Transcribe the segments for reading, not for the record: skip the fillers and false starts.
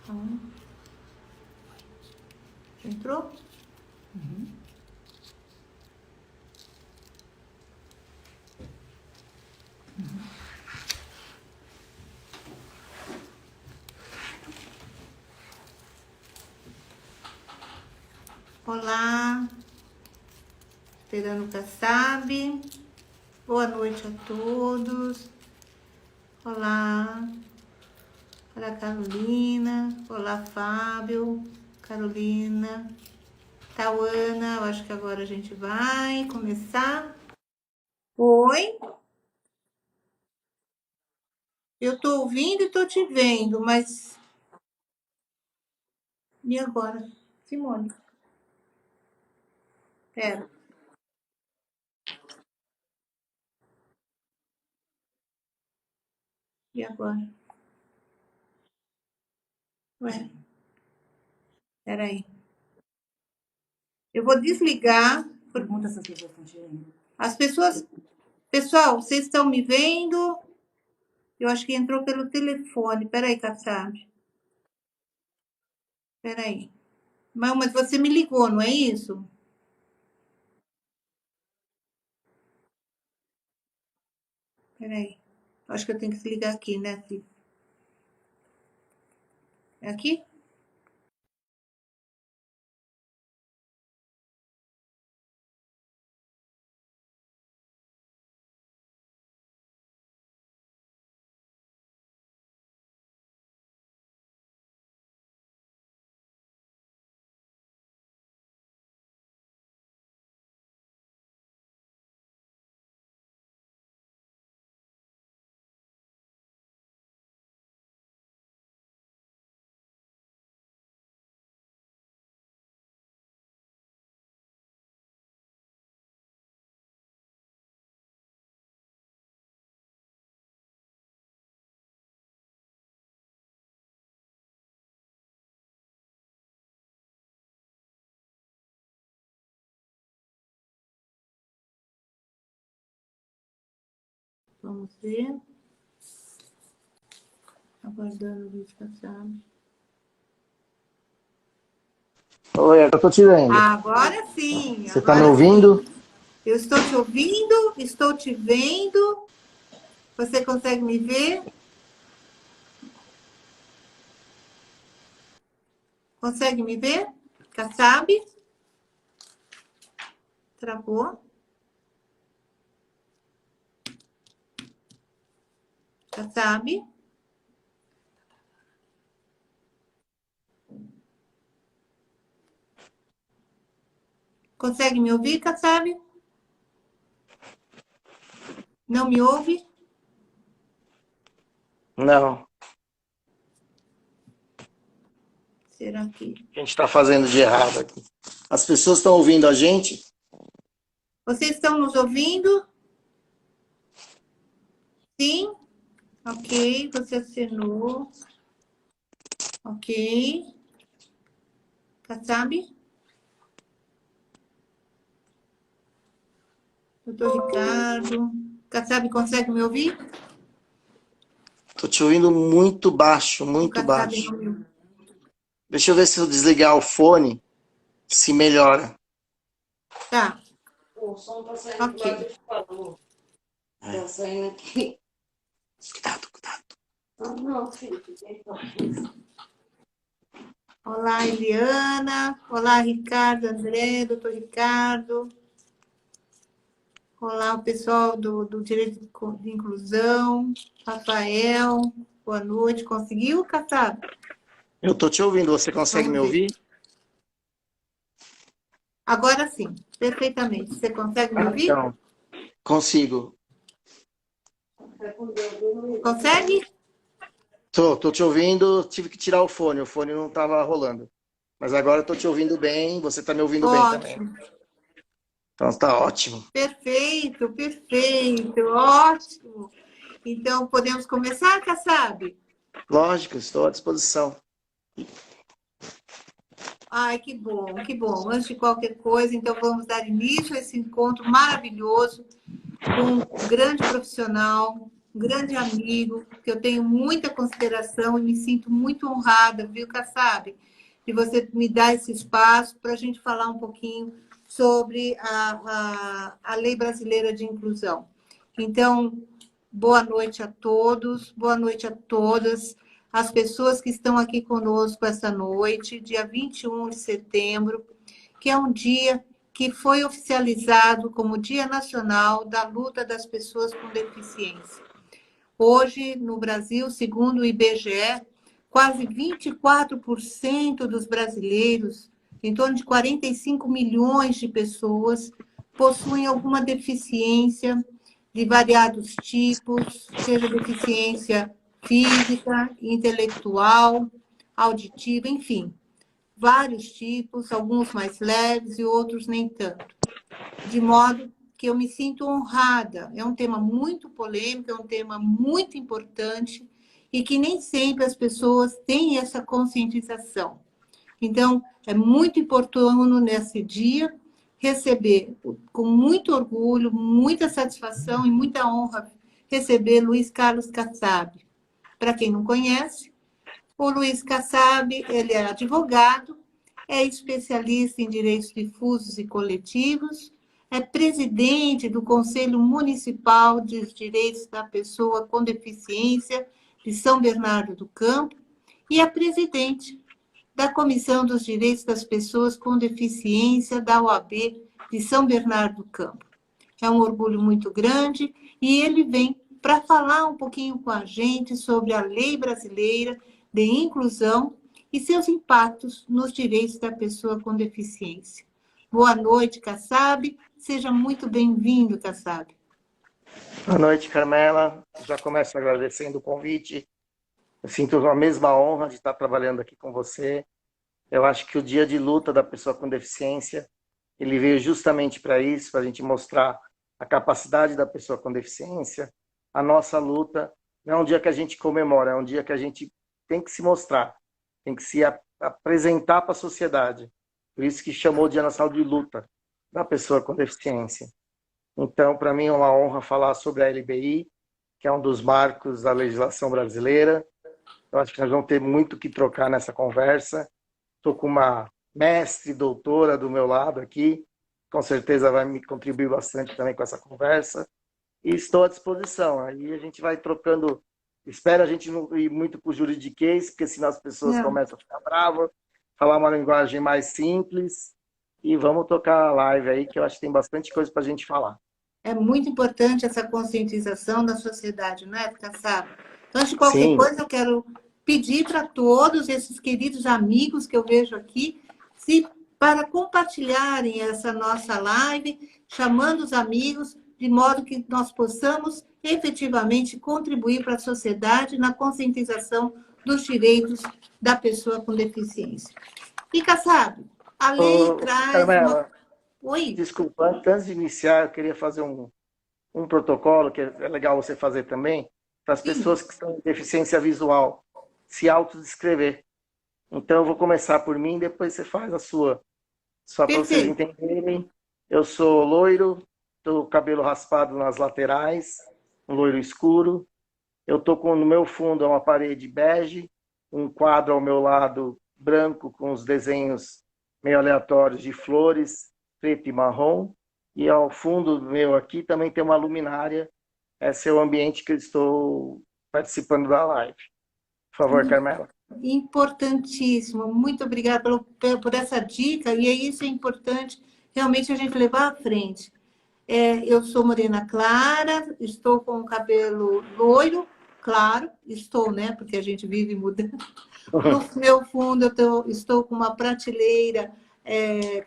Então, entrou? Uhum. Olá, esperando o Kassab. Boa noite a todos. Olá. Olá, Carolina. Olá, Fábio. Carolina. Tauana, eu acho que agora a gente vai começar. Oi? Eu tô ouvindo e tô te vendo, mas... E agora? Simone, pera. E agora? Ué, peraí. Eu vou desligar. Pergunta se as pessoas estão te vendo. As pessoas... Pessoal, vocês estão me vendo? Eu acho que entrou pelo telefone. Peraí, Kassab. Peraí. Mas você me ligou, não é isso? Peraí. Acho que eu tenho que desligar aqui, né, Fih? É aqui? Vamos ver. Aguardando o vídeo, Kassab. Oi, eu tô te vendo. Agora sim, Você tá me agora ouvindo? sim. Eu estou te ouvindo, estou te vendo. Você consegue me ver? Consegue me ver? Kassab? Travou? Kassab? Consegue me ouvir, Kassab? Não me ouve? Não. Será que... O que a gente tá fazendo de errado aqui? As pessoas estão ouvindo a gente? Vocês estão nos ouvindo? Sim? Ok, você assinou. Ok. Kassab? Doutor Ricardo. Kassab, consegue me ouvir? Tô te ouvindo muito baixo, O muito Kassab baixo. não me ouve. Deixa eu ver se eu desligar o fone, se melhora. Tá, O som tá saindo do lado ok. de fora, amor. Tá saindo aqui. Cuidado, cuidado. Ah, não, filho. Tem Olá, Eliana. Olá, Ricardo, André, doutor Ricardo. Olá, o pessoal do Direito de Inclusão. Rafael, boa noite. Conseguiu, Kassab? Eu tô te ouvindo, você consegue me Vamos ver. ouvir? Agora sim, perfeitamente. Você consegue me ouvir? Então, consigo. Consegue? Tô te ouvindo, tive que tirar o fone não tava rolando. Mas agora eu tô te ouvindo bem, você tá me ouvindo bem também. Ótimo. Então tá ótimo. Perfeito, perfeito. Ótimo. Então, podemos começar, Kassab? Lógico, estou à disposição. Ai, que bom, que bom. Antes de qualquer coisa, então vamos dar início a esse encontro maravilhoso com um grande profissional, um grande amigo, que eu tenho muita consideração e me sinto muito honrada, viu, Kassab, de você me dar esse espaço para a gente falar um pouquinho sobre a Lei Brasileira de Inclusão. Então, boa noite a todos, boa noite a todas as pessoas que estão aqui conosco essa noite, dia 21 de setembro, que é um dia que foi oficializado como Dia Nacional da Luta das Pessoas com Deficiência. Hoje, no Brasil, segundo o IBGE, quase 24% dos brasileiros, em torno de 45 milhões de pessoas, possuem alguma deficiência de variados tipos, seja deficiência física, intelectual, auditiva, enfim, vários tipos, alguns mais leves e outros nem tanto. De modo que eu me sinto honrada. É um tema muito polêmico, é um tema muito importante e que nem sempre as pessoas têm essa conscientização. Então, é muito oportuno nesse dia receber, com muito orgulho, muita satisfação e muita honra, receber Luiz Carlos Kassab. Para quem não conhece, o Luiz Kassab, ele é advogado, é especialista em direitos difusos e coletivos, é presidente do Conselho Municipal dos Direitos da Pessoa com Deficiência de São Bernardo do Campo e é presidente da Comissão dos Direitos das Pessoas com Deficiência da OAB de São Bernardo do Campo. É um orgulho muito grande e ele vem para falar um pouquinho com a gente sobre a Lei Brasileira de Inclusão e seus impactos nos direitos da pessoa com deficiência. Boa noite, Kassab. Seja muito bem-vindo, Kassab. Boa noite, Carmela. Já começo agradecendo o convite. Eu sinto a mesma honra de estar trabalhando aqui com você. Eu acho que o dia de luta da pessoa com deficiência, ele veio justamente para isso, para a gente mostrar a capacidade da pessoa com deficiência, a nossa luta. Não é um dia que a gente comemora, é um dia que a gente tem que se mostrar, tem que se apresentar para a sociedade. Por isso que chamou o Dia Nacional de Luta da pessoa com deficiência. Então, para mim é uma honra falar sobre a LBI, que é um dos marcos da legislação brasileira. Eu acho que nós vamos ter muito o que trocar nessa conversa. Estou com uma mestre, doutora do meu lado aqui, com certeza vai me contribuir bastante também com essa conversa. E estou à disposição. Aí a gente vai trocando. Espero a gente não ir muito para o juridiquês, porque senão as pessoas começam a ficar bravas, falar uma linguagem mais simples. E vamos tocar a live aí, que eu acho que tem bastante coisa para a gente falar. É muito importante essa conscientização da sociedade, não é, Kassab? Então, antes de qualquer coisa, eu quero pedir para todos esses queridos amigos que eu vejo aqui, para compartilharem essa nossa live, chamando os amigos, de modo que nós possamos efetivamente contribuir para a sociedade na conscientização dos direitos da pessoa com deficiência. E, Kassab, a lei traz... Carmela, Oi? Desculpa, antes de iniciar, eu queria fazer um protocolo, que é legal você fazer também, para as pessoas que estão em deficiência visual se autodescrever. Então, eu vou começar por mim, depois você faz a sua. Só para vocês entenderem. Eu sou loiro, estou com cabelo raspado nas laterais, um loiro escuro. Eu estou no meu fundo uma parede bege, um quadro ao meu lado branco com os desenhos meio aleatórios de flores, preto e marrom. E ao fundo meu aqui também tem uma luminária. Esse é o ambiente que eu estou participando da live. Por favor, Carmela. Importantíssimo. Muito obrigada por essa dica. E isso é importante, realmente, a gente levar à frente. Eu sou morena clara, estou com o cabelo loiro, claro, estou, né? Porque a gente vive mudando. No meu fundo, estou com uma prateleira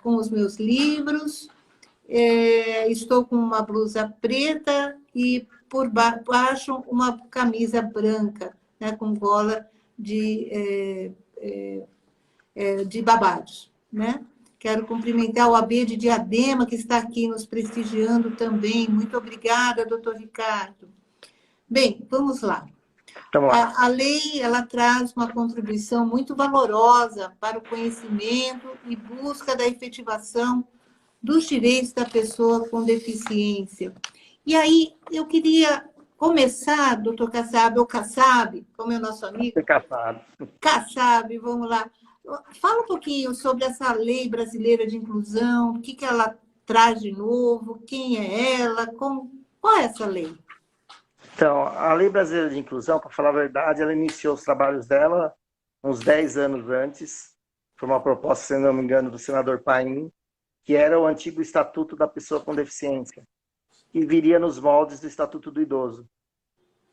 com os meus livros. Estou com uma blusa preta e por baixo uma camisa branca, né, com gola de babados, né? Quero cumprimentar o AB de Diadema, que está aqui nos prestigiando também. Muito obrigada, doutor Ricardo. Bem, vamos lá. A lei ela traz uma contribuição muito valorosa para o conhecimento e busca da efetivação dos direitos da pessoa com deficiência. E aí, eu queria começar, doutor Kassab, ou Kassab, como é o nosso amigo, Ficar. Kassab, vamos lá. Fala um pouquinho sobre essa lei brasileira de inclusão, o que que ela traz de novo, quem é ela, qual é essa lei? Então, a Lei Brasileira de Inclusão, para falar a verdade, ela iniciou os trabalhos dela uns 10 anos antes. Foi uma proposta, se não me engano, do senador Paim, que era o antigo Estatuto da Pessoa com Deficiência, que viria nos moldes do Estatuto do Idoso.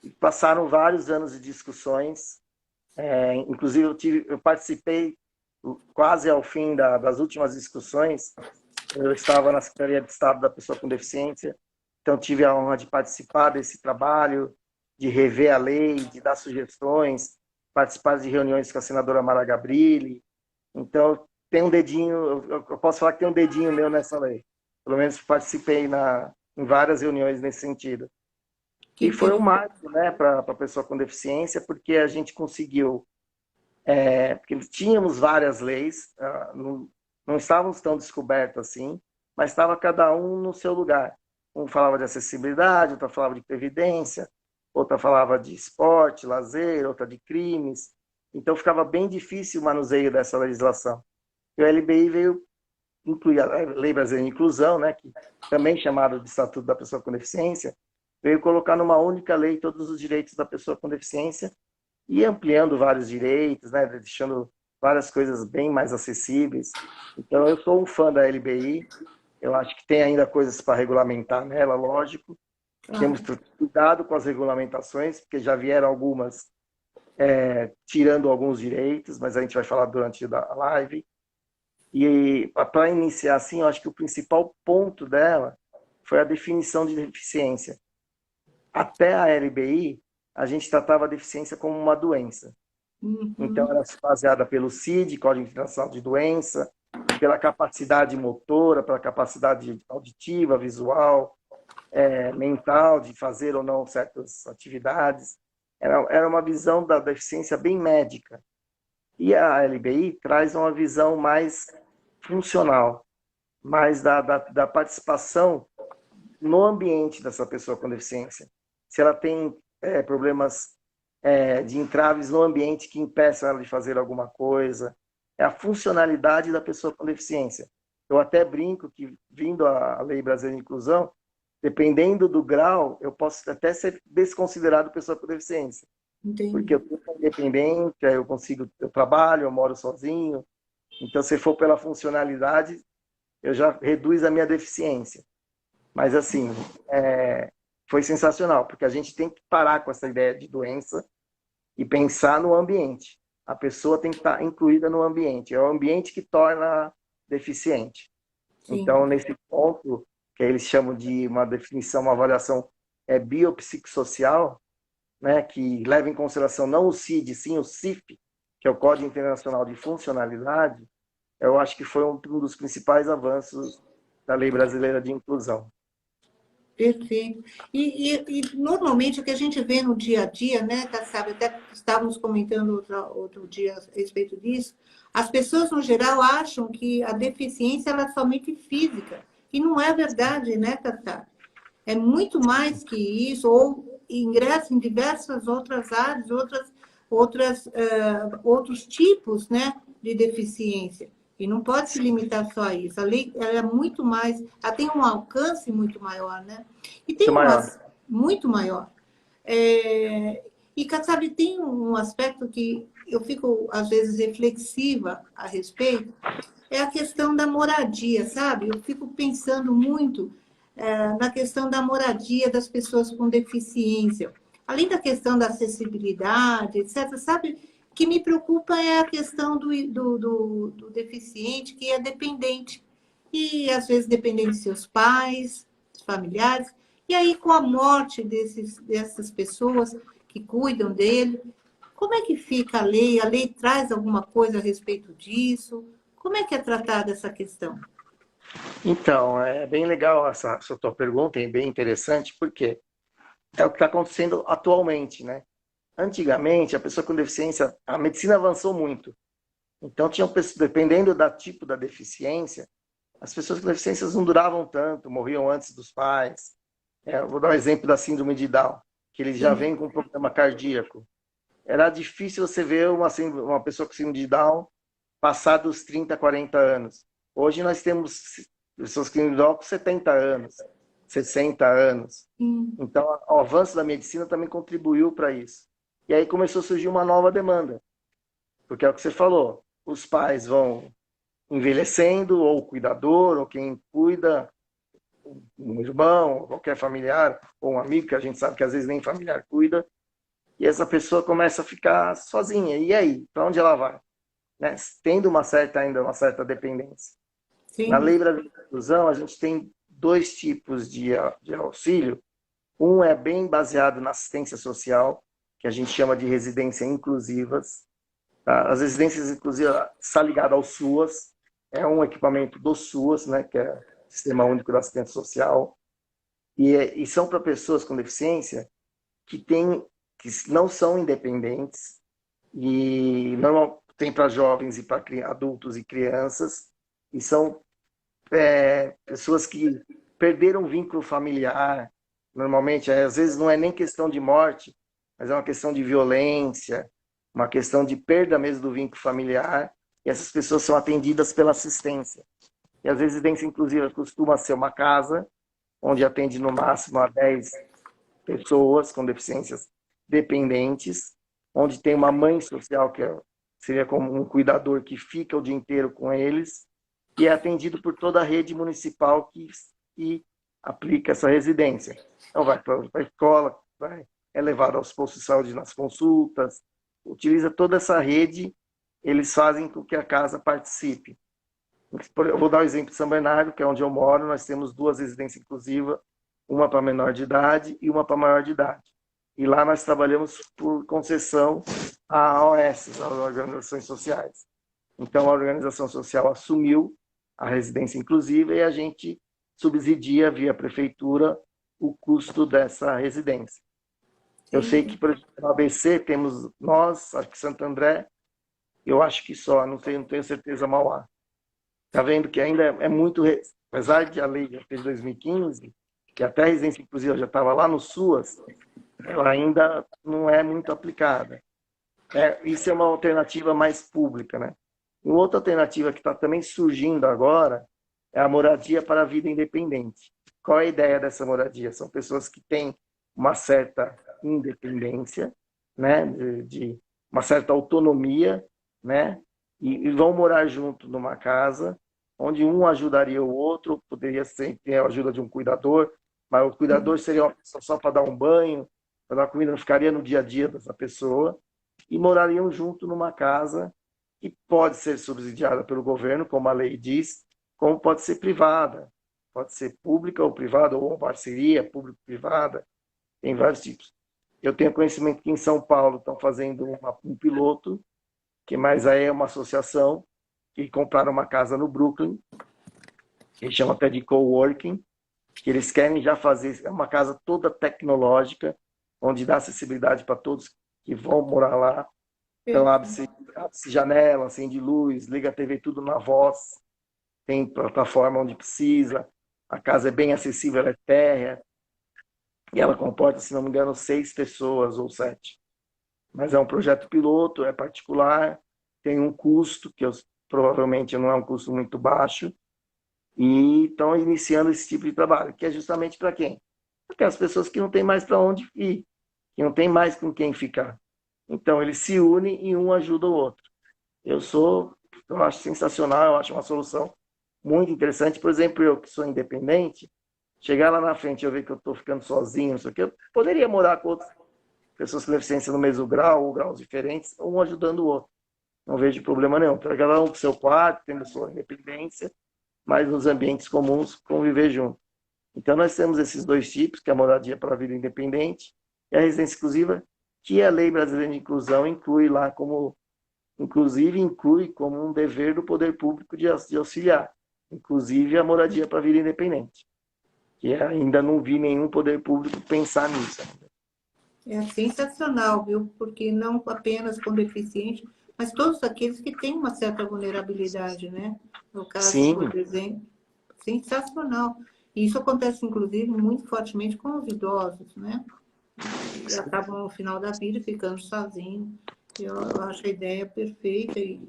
E passaram vários anos de discussões, inclusive eu participei quase ao fim das últimas discussões. Eu estava na Secretaria de Estado da Pessoa com Deficiência, então tive a honra de participar desse trabalho, de rever a lei, de dar sugestões, participar de reuniões com a senadora Mara Gabrilli. Então, tem um dedinho, eu posso falar que tem um dedinho meu nessa lei. Pelo menos participei em várias reuniões nesse sentido. E foi um marco, né, para a pessoa com deficiência, porque a gente conseguiu, porque tínhamos várias leis, não estávamos tão descobertos assim, mas estava cada um no seu lugar. Um falava de acessibilidade, outra falava de previdência, outra falava de esporte, lazer, outra de crimes. Então ficava bem difícil o manuseio dessa legislação. E o LBI veio incluir a Lei Brasileira de Inclusão, né, que também chamada de Estatuto da Pessoa com Deficiência, veio colocar numa única lei todos os direitos da pessoa com deficiência e ampliando vários direitos, né, deixando várias coisas bem mais acessíveis. Então eu sou um fã da LBI. Eu acho que tem ainda coisas para regulamentar nela, lógico. Temos cuidado com as regulamentações, porque já vieram algumas tirando alguns direitos, mas a gente vai falar durante a live. E para iniciar assim, eu acho que o principal ponto dela foi a definição de deficiência. Até a LBI, a gente tratava a deficiência como uma doença. Então, era baseada pelo CID, Código Internacional de Doença, pela capacidade motora, pela capacidade auditiva, visual, mental, de fazer ou não certas atividades. Era uma visão da deficiência bem médica. E a LBI traz uma visão mais funcional, mais da participação no ambiente dessa pessoa com deficiência. Se ela tem problemas de entraves no ambiente que impeçam ela de fazer alguma coisa, é a funcionalidade da pessoa com deficiência. Eu até brinco que, vindo a Lei Brasileira de Inclusão, dependendo do grau, eu posso até ser desconsiderado pessoa com deficiência. Entendi. Porque eu sou independente, eu trabalho, eu moro sozinho. Então, se for pela funcionalidade, eu já reduzo a minha deficiência. Mas, assim, foi sensacional, porque a gente tem que parar com essa ideia de doença e pensar no ambiente. A pessoa tem que estar incluída no ambiente. É o ambiente que torna deficiente. Sim. Então, nesse ponto, que eles chamam de uma definição, uma avaliação biopsicossocial, né, que leva em consideração não o CID, sim o CIF, que é o Código Internacional de Funcionalidade, eu acho que foi um dos principais avanços da Lei Brasileira de Inclusão. Perfeito. E normalmente o que a gente vê no dia a dia, né, Kassab, até estávamos comentando outro dia a respeito disso, as pessoas no geral acham que a deficiência ela é somente física, e não é verdade, né, Kassab? É muito mais que isso, ou ingressa em diversas outras áreas, outros tipos, né, de deficiência. E não pode se limitar só a isso. A lei ela é muito mais, ela tem um alcance muito maior, né? E tem muito maior. E, sabe, tem um aspecto que eu fico, às vezes, reflexiva a respeito, é a questão da moradia, sabe? Eu fico pensando muito na questão da moradia das pessoas com deficiência. Além da questão da acessibilidade, etc., sabe? O que me preocupa é a questão do deficiente que é dependente. E, às vezes, dependente de seus pais, familiares. E aí, com a morte dessas pessoas que cuidam dele, como é que fica a lei? A lei traz alguma coisa a respeito disso? Como é que é tratada essa questão? Então, é bem legal essa tua pergunta, é bem interessante, porque é o que está acontecendo atualmente, né? Antigamente, a pessoa com deficiência, a medicina avançou muito. Então, dependendo do tipo da deficiência, as pessoas com deficiências não duravam tanto, morriam antes dos pais. Eu vou dar um exemplo da síndrome de Down, que ele já vem com problema cardíaco. Era difícil você ver uma pessoa com síndrome de Down passar dos 30, 40 anos. Hoje nós temos pessoas com síndrome de Down com 70 anos, 60 anos. Então, o avanço da medicina também contribuiu para isso. E aí começou a surgir uma nova demanda. Porque é o que você falou, os pais vão envelhecendo, ou o cuidador, ou quem cuida, um irmão, qualquer familiar, ou um amigo, que a gente sabe que às vezes nem familiar cuida, e essa pessoa começa a ficar sozinha. E aí, para onde ela vai? Né? Tendo ainda uma certa dependência. Sim. Na Lei Brasileira de Inclusão, a gente tem dois tipos de auxílio. Um é bem baseado na assistência social, que a gente chama de residência inclusivas. Tá? As residências inclusivas está ligada ao SUAS, é um equipamento do SUAS, né, que é o Sistema Único da Assistência Social, e são para pessoas com deficiência que não são independentes, e não tem para jovens e para adultos e crianças, e são pessoas que perderam o vínculo familiar. Normalmente, às vezes não é nem questão de morte, mas é uma questão de violência, uma questão de perda mesmo do vínculo familiar, e essas pessoas são atendidas pela assistência. E as residências inclusivas costuma ser uma casa, onde atende no máximo a 10 pessoas com deficiências dependentes, onde tem uma mãe social, que seria como um cuidador que fica o dia inteiro com eles, e é atendido por toda a rede municipal que aplica essa residência. Então vai para a escola, é levado aos postos de saúde nas consultas, utiliza toda essa rede, eles fazem com que a casa participe. Eu vou dar o exemplo de São Bernardo, que é onde eu moro, nós temos 2 residências inclusivas, uma para menor de idade e uma para maior de idade. E lá nós trabalhamos por concessão a AOS, as organizações sociais. Então a organização social assumiu a residência inclusiva e a gente subsidia via prefeitura o custo dessa residência. Eu sei que, por exemplo, no ABC temos nós, acho que Santo André, eu acho que só, não tenho certeza, Mauá. Está vendo que ainda é muito, apesar de a lei já fez 2015, que até a residência inclusiva já estava lá no SUAS, ela ainda não é muito aplicada. Isso é uma alternativa mais pública, né? Uma outra alternativa que está também surgindo agora é a moradia para a vida independente. Qual é a ideia dessa moradia? São pessoas que têm uma certa independência, né, de uma certa autonomia, né, e vão morar junto numa casa, onde um ajudaria o outro, poderia ter a ajuda de um cuidador, mas o cuidador seria uma pessoa só para dar um banho, para dar comida, não ficaria no dia a dia dessa pessoa, e morariam junto numa casa que pode ser subsidiada pelo governo, como a lei diz, como pode ser privada, pode ser pública ou privada, ou uma parceria público-privada, tem vários tipos. Eu tenho conhecimento que em São Paulo estão fazendo um piloto, que mais aí é uma associação, que compraram uma casa no Brooklyn, que eles chamam até de coworking, que eles querem já fazer, é uma casa toda tecnológica, onde dá acessibilidade para todos que vão morar lá. Então abre-se janela, acende luz, liga a TV tudo na voz, tem plataforma onde precisa, a casa é bem acessível, ela é térrea, e ela comporta, se não me engano, 6 pessoas ou 7. Mas é um projeto piloto, é particular, tem um custo, que provavelmente não é um custo muito baixo, e estão iniciando esse tipo de trabalho, que é justamente para quem? Para as pessoas que não têm mais para onde ir, que não tem mais com quem ficar. Então, eles se unem e um ajuda o outro. Eu acho sensacional, eu acho uma solução muito interessante. Por exemplo, eu que sou independente, chegar lá na frente e eu ver que eu estou ficando sozinho, não sei o quê, eu poderia morar com outras pessoas com deficiência no mesmo grau, ou graus diferentes, um ajudando o outro. Não vejo problema nenhum. Cada um com seu quarto, tendo sua independência, mas nos ambientes comuns, conviver junto. Então, nós temos esses 2 tipos, que é a moradia para a vida independente e a residência exclusiva, que a Lei Brasileira de Inclusão inclui lá como, inclusive inclui como um dever do poder público de auxiliar, inclusive a moradia para a vida independente, que ainda não vi nenhum poder público pensar nisso. É sensacional, viu? Porque não apenas com deficiente, mas todos aqueles que têm uma certa vulnerabilidade, né? No caso, Sim. por exemplo, sensacional. E isso acontece, inclusive, muito fortemente com os idosos, né? e acabam no final da vida ficando sozinhos. Eu acho a ideia perfeita e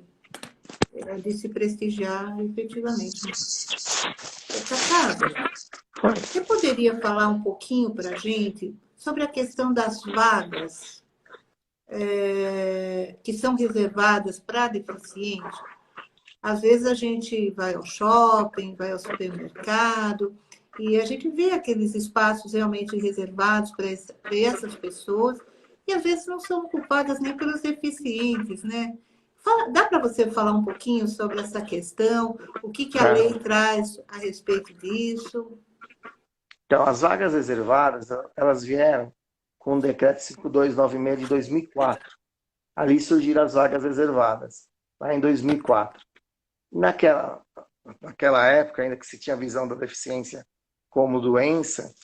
é de se prestigiar efetivamente. Kassab, você poderia falar um pouquinho para a gente sobre a questão das vagas que são reservadas para deficiente? Às vezes a gente vai ao shopping, vai ao supermercado, e a gente vê aqueles espaços realmente reservados para essas pessoas, e às vezes não são ocupadas nem pelos deficientes, né? Dá para você falar um pouquinho sobre essa questão? O que a lei traz a respeito disso? Então, as vagas reservadas, elas vieram com o decreto 5296 de 2004. Ali surgiram as vagas reservadas, lá em 2004. Naquela época, ainda que se tinha a visão da deficiência como doença,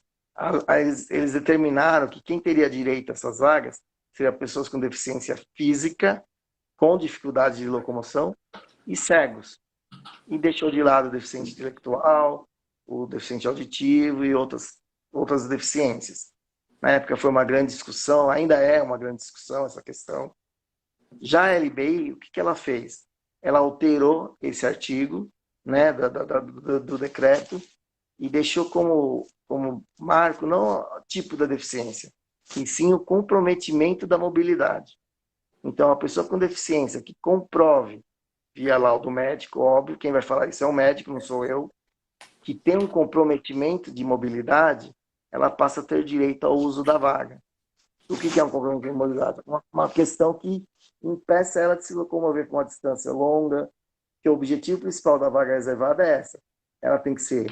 eles determinaram que quem teria direito a essas vagas seriam pessoas com deficiência física, com dificuldade de locomoção e cegos. E deixou de lado o deficiente intelectual, o deficiente auditivo e outras deficiências. Na época foi uma grande discussão, ainda é uma grande discussão essa questão. Já a LBI, o que ela fez? Ela alterou esse artigo, né, do decreto e deixou como marco não o tipo da deficiência, e sim o comprometimento da mobilidade. Então, a pessoa com deficiência que comprove via laudo médico, óbvio, quem vai falar isso é o médico, não sou eu, que tem um comprometimento de mobilidade, ela passa a ter direito ao uso da vaga. O que é um comprometimento de mobilidade? Uma questão que impeça ela de se locomover com uma distância longa, que o objetivo principal da vaga reservada é essa. Ela tem que ser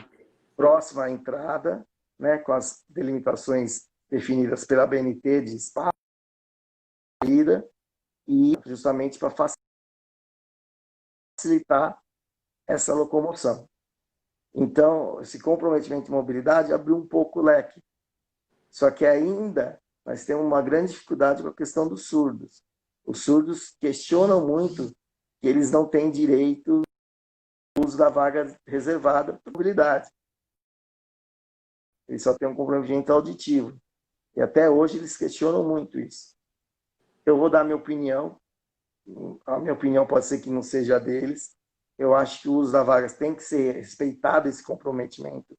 próxima à entrada, né, com as delimitações definidas pela BNT de espaço e justamente para facilitar essa locomoção. Então, esse comprometimento de mobilidade abriu um pouco o leque. Só que ainda nós temos uma grande dificuldade com a questão dos surdos. Os surdos questionam muito que eles não têm direito ao uso da vaga reservada para mobilidade. Eles só têm um comprometimento auditivo. E até hoje eles questionam muito isso. Eu vou dar a minha opinião. A minha opinião pode ser que não seja a deles. Eu acho que o uso da vaga tem que ser respeitado, esse comprometimento.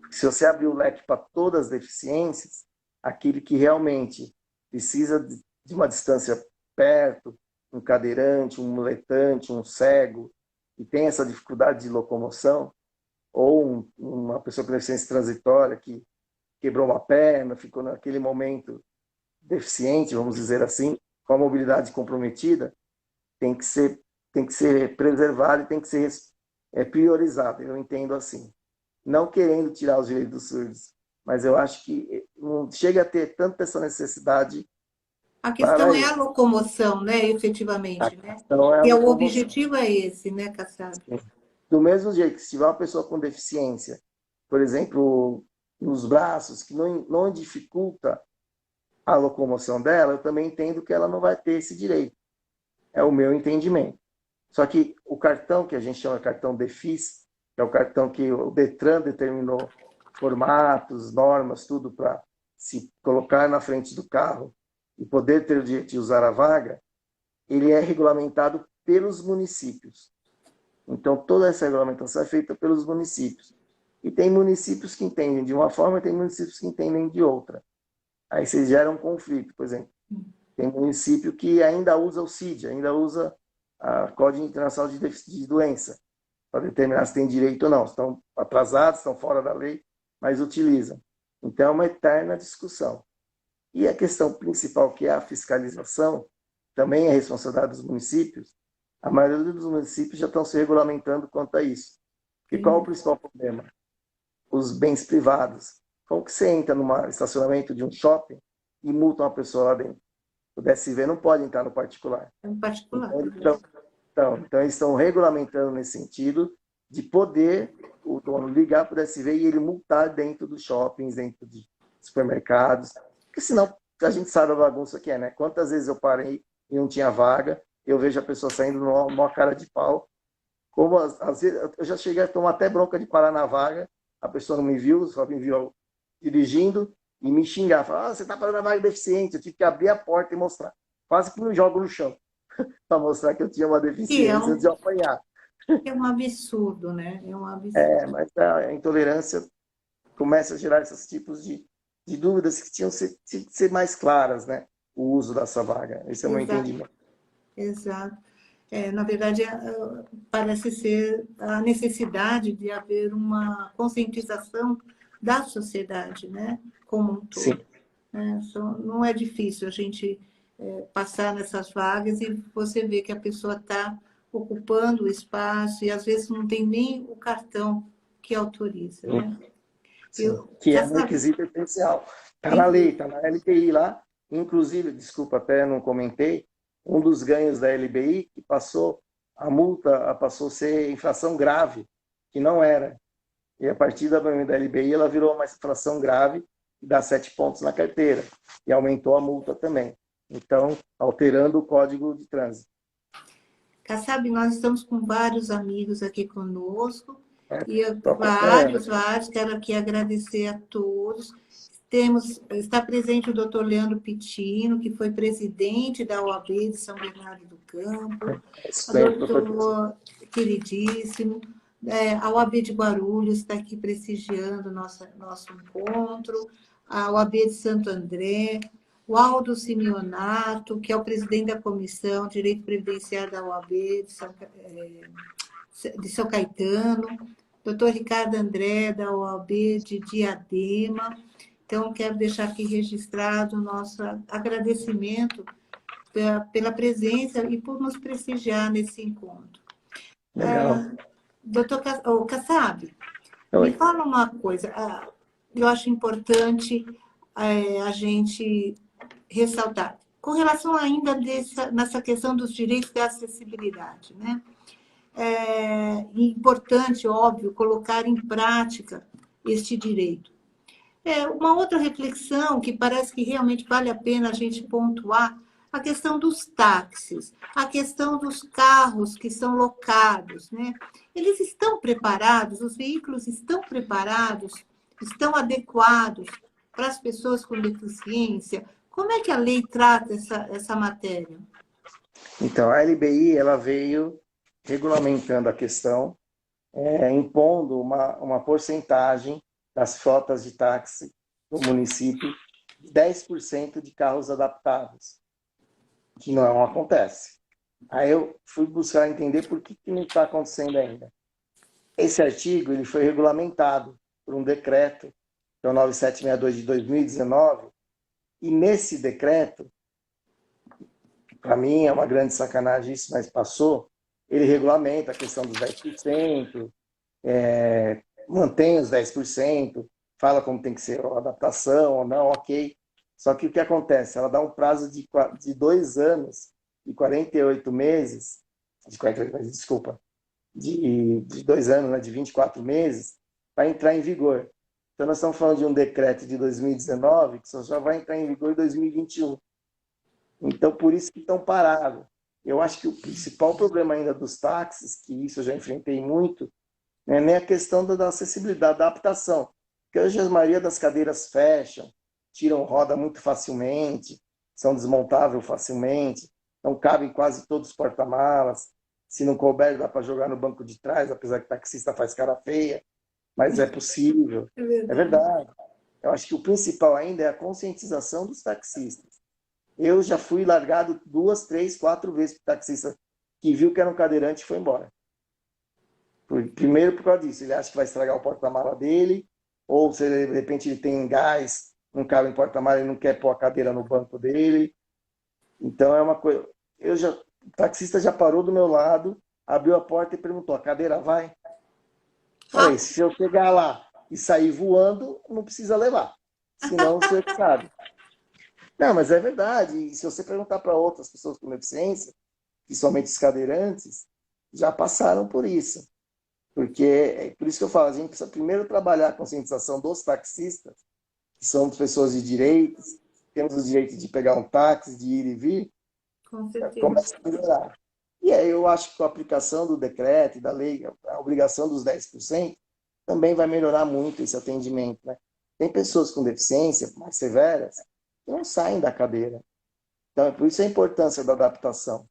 Porque se você abrir o leque para todas as deficiências, aquele que realmente precisa de uma distância perto, um cadeirante, um muletante, um cego, e tem essa dificuldade de locomoção, ou uma pessoa com deficiência transitória que quebrou uma perna, ficou naquele momento deficiente, vamos dizer assim, com a mobilidade comprometida, tem que ser preservado e tem que ser priorizado. Eu entendo assim. Não querendo tirar os direitos dos surdos, mas eu acho que não chega a ter tanta essa necessidade. A questão é a locomoção, né, efetivamente, né? E o objetivo é esse, né, Kassab? Do mesmo jeito que se tiver uma pessoa com deficiência, por exemplo, nos braços, que não dificulta a locomoção dela, eu também entendo que ela não vai ter esse direito. É o meu entendimento. Só que o cartão que a gente chama de cartão DEFIS, que é o cartão que o Detran determinou formatos, normas, tudo para se colocar na frente do carro e poder ter o direito de usar a vaga, ele é regulamentado pelos municípios. Então, toda essa regulamentação é feita pelos municípios. E tem municípios que entendem de uma forma e tem municípios que entendem de outra. Aí você gera um conflito, por exemplo. Tem município que ainda usa o CID, ainda usa a Código Internacional de Doença, para determinar se tem direito ou não. Estão atrasados, estão fora da lei, mas utilizam. Então, é uma eterna discussão. E a questão principal, que é a fiscalização, também é responsabilidade dos municípios. A maioria dos municípios já estão se regulamentando quanto a isso. Porque qual é o principal problema? Os bens privados. Como que você entra num estacionamento de um shopping e multa uma pessoa lá dentro? O DSV não pode entrar no particular. É um particular. Então, eles estão regulamentando nesse sentido de poder o dono ligar para o DSV e ele multar dentro dos shoppings, dentro de supermercados. Porque senão a gente sabe a bagunça que é, né? Quantas vezes eu parei e não tinha vaga, eu vejo a pessoa saindo numa cara de pau. Como às vezes eu já cheguei a tomar até bronca de parar na vaga, a pessoa não me viu, só me viu dirigindo, e me xingar. Falar, você está parando a vaga deficiente. Eu tive que abrir a porta e mostrar. Quase que me jogo no chão para mostrar que eu tinha uma E deficiência antes de eu apanhar. é um absurdo, né? É um absurdo. Mas a intolerância começa a gerar esses tipos de dúvidas que tinham que ser mais claras, né? O uso dessa vaga. Esse é o meu Exato. entendimento. Exato. Na verdade, parece ser a necessidade de haver uma conscientização da sociedade, né? Como um todo. Sim. Né? Não é difícil a gente passar nessas vagas e você vê que a pessoa está ocupando o espaço e às vezes não tem nem o cartão que autoriza, né? Sim. Que é um requisito essencial. Está na lei, está na LBI lá. Inclusive, desculpa, até não comentei, um dos ganhos da LBI que passou, a multa passou a ser infração grave, que não era. E a partir da LBI ela virou uma infração grave que dá 7 pontos na carteira. E aumentou a multa também. Então, alterando o Código de Trânsito. Kassab, nós estamos com vários amigos aqui conosco. E vários. Quero aqui agradecer a todos. Está presente o doutor Leandro Pitino, que foi presidente da OAB de São Bernardo do Campo, o doutor queridíssimo, a OAB de Guarulhos está aqui prestigiando nosso encontro, a OAB de Santo André, o Aldo Simeonato, que é o presidente da Comissão de Direito Previdenciário da OAB de São Caetano, doutor Ricardo André, da OAB de Diadema. Então, quero deixar aqui registrado o nosso agradecimento pela presença e por nos prestigiar nesse encontro. Doutor Kassab, me fala uma coisa. Eu acho importante a gente ressaltar. Com relação ainda nessa questão dos direitos de acessibilidade, né? É importante, óbvio, colocar em prática este direito. Uma outra reflexão que parece que realmente vale a pena a gente pontuar, a questão dos táxis, a questão dos carros que são locados, né? Eles estão preparados, os veículos estão preparados, estão adequados para as pessoas com deficiência? Como é que a lei trata essa matéria? Então, a LBI ela veio regulamentando a questão, impondo uma porcentagem das frotas de táxi do município, 10% de carros adaptáveis, que não acontece. Aí eu fui buscar entender por que não está acontecendo ainda. Esse artigo ele foi regulamentado por um decreto, que é o 9762 de 2019, e nesse decreto, para mim é uma grande sacanagem isso, mas passou, ele regulamenta a questão dos 10%, mantém os 10%, fala como tem que ser a adaptação ou não, ok. Só que o que acontece? Ela dá um prazo de 2 anos e 48 meses, de 2 anos, né, de 24 meses, para entrar em vigor. Então, nós estamos falando de um decreto de 2019 que só vai entrar em vigor em 2021. Então, por isso que estão parados. Eu acho que o principal problema ainda dos táxis, que isso eu já enfrentei muito, não é nem a questão da acessibilidade, da adaptação. Porque hoje a maioria das cadeiras fecham, tiram roda muito facilmente, são desmontáveis facilmente, não cabem quase todos os porta-malas. Se não couber, dá para jogar no banco de trás, apesar que o taxista faz cara feia, mas é possível. É verdade. Eu acho que o principal ainda é a conscientização dos taxistas. Eu já fui largado 2, 3, 4 vezes para o taxista que viu que era um cadeirante e foi embora. Primeiro por causa disso, ele acha que vai estragar o porta-mala dele, ou se de repente ele tem gás, não cabe em porta-mala e não quer pôr a cadeira no banco dele. Então é uma coisa... O taxista já parou do meu lado, abriu a porta e perguntou, a cadeira vai? Falei, se eu chegar lá e sair voando, não precisa levar. Senão você sabe. Não, mas é verdade. E se você perguntar para outras pessoas com deficiência, principalmente os cadeirantes, já passaram por isso. Porque é por isso que eu falo, a gente precisa primeiro trabalhar a conscientização dos taxistas, que são pessoas de direitos, temos o direito de pegar um táxi, de ir e vir, Com certeza. começa a melhorar. E aí eu acho que com a aplicação do decreto e da lei, a obrigação dos 10%, também vai melhorar muito esse atendimento, né? Tem pessoas com deficiência mais severas que não saem da cadeira. Então, por isso a importância da adaptação.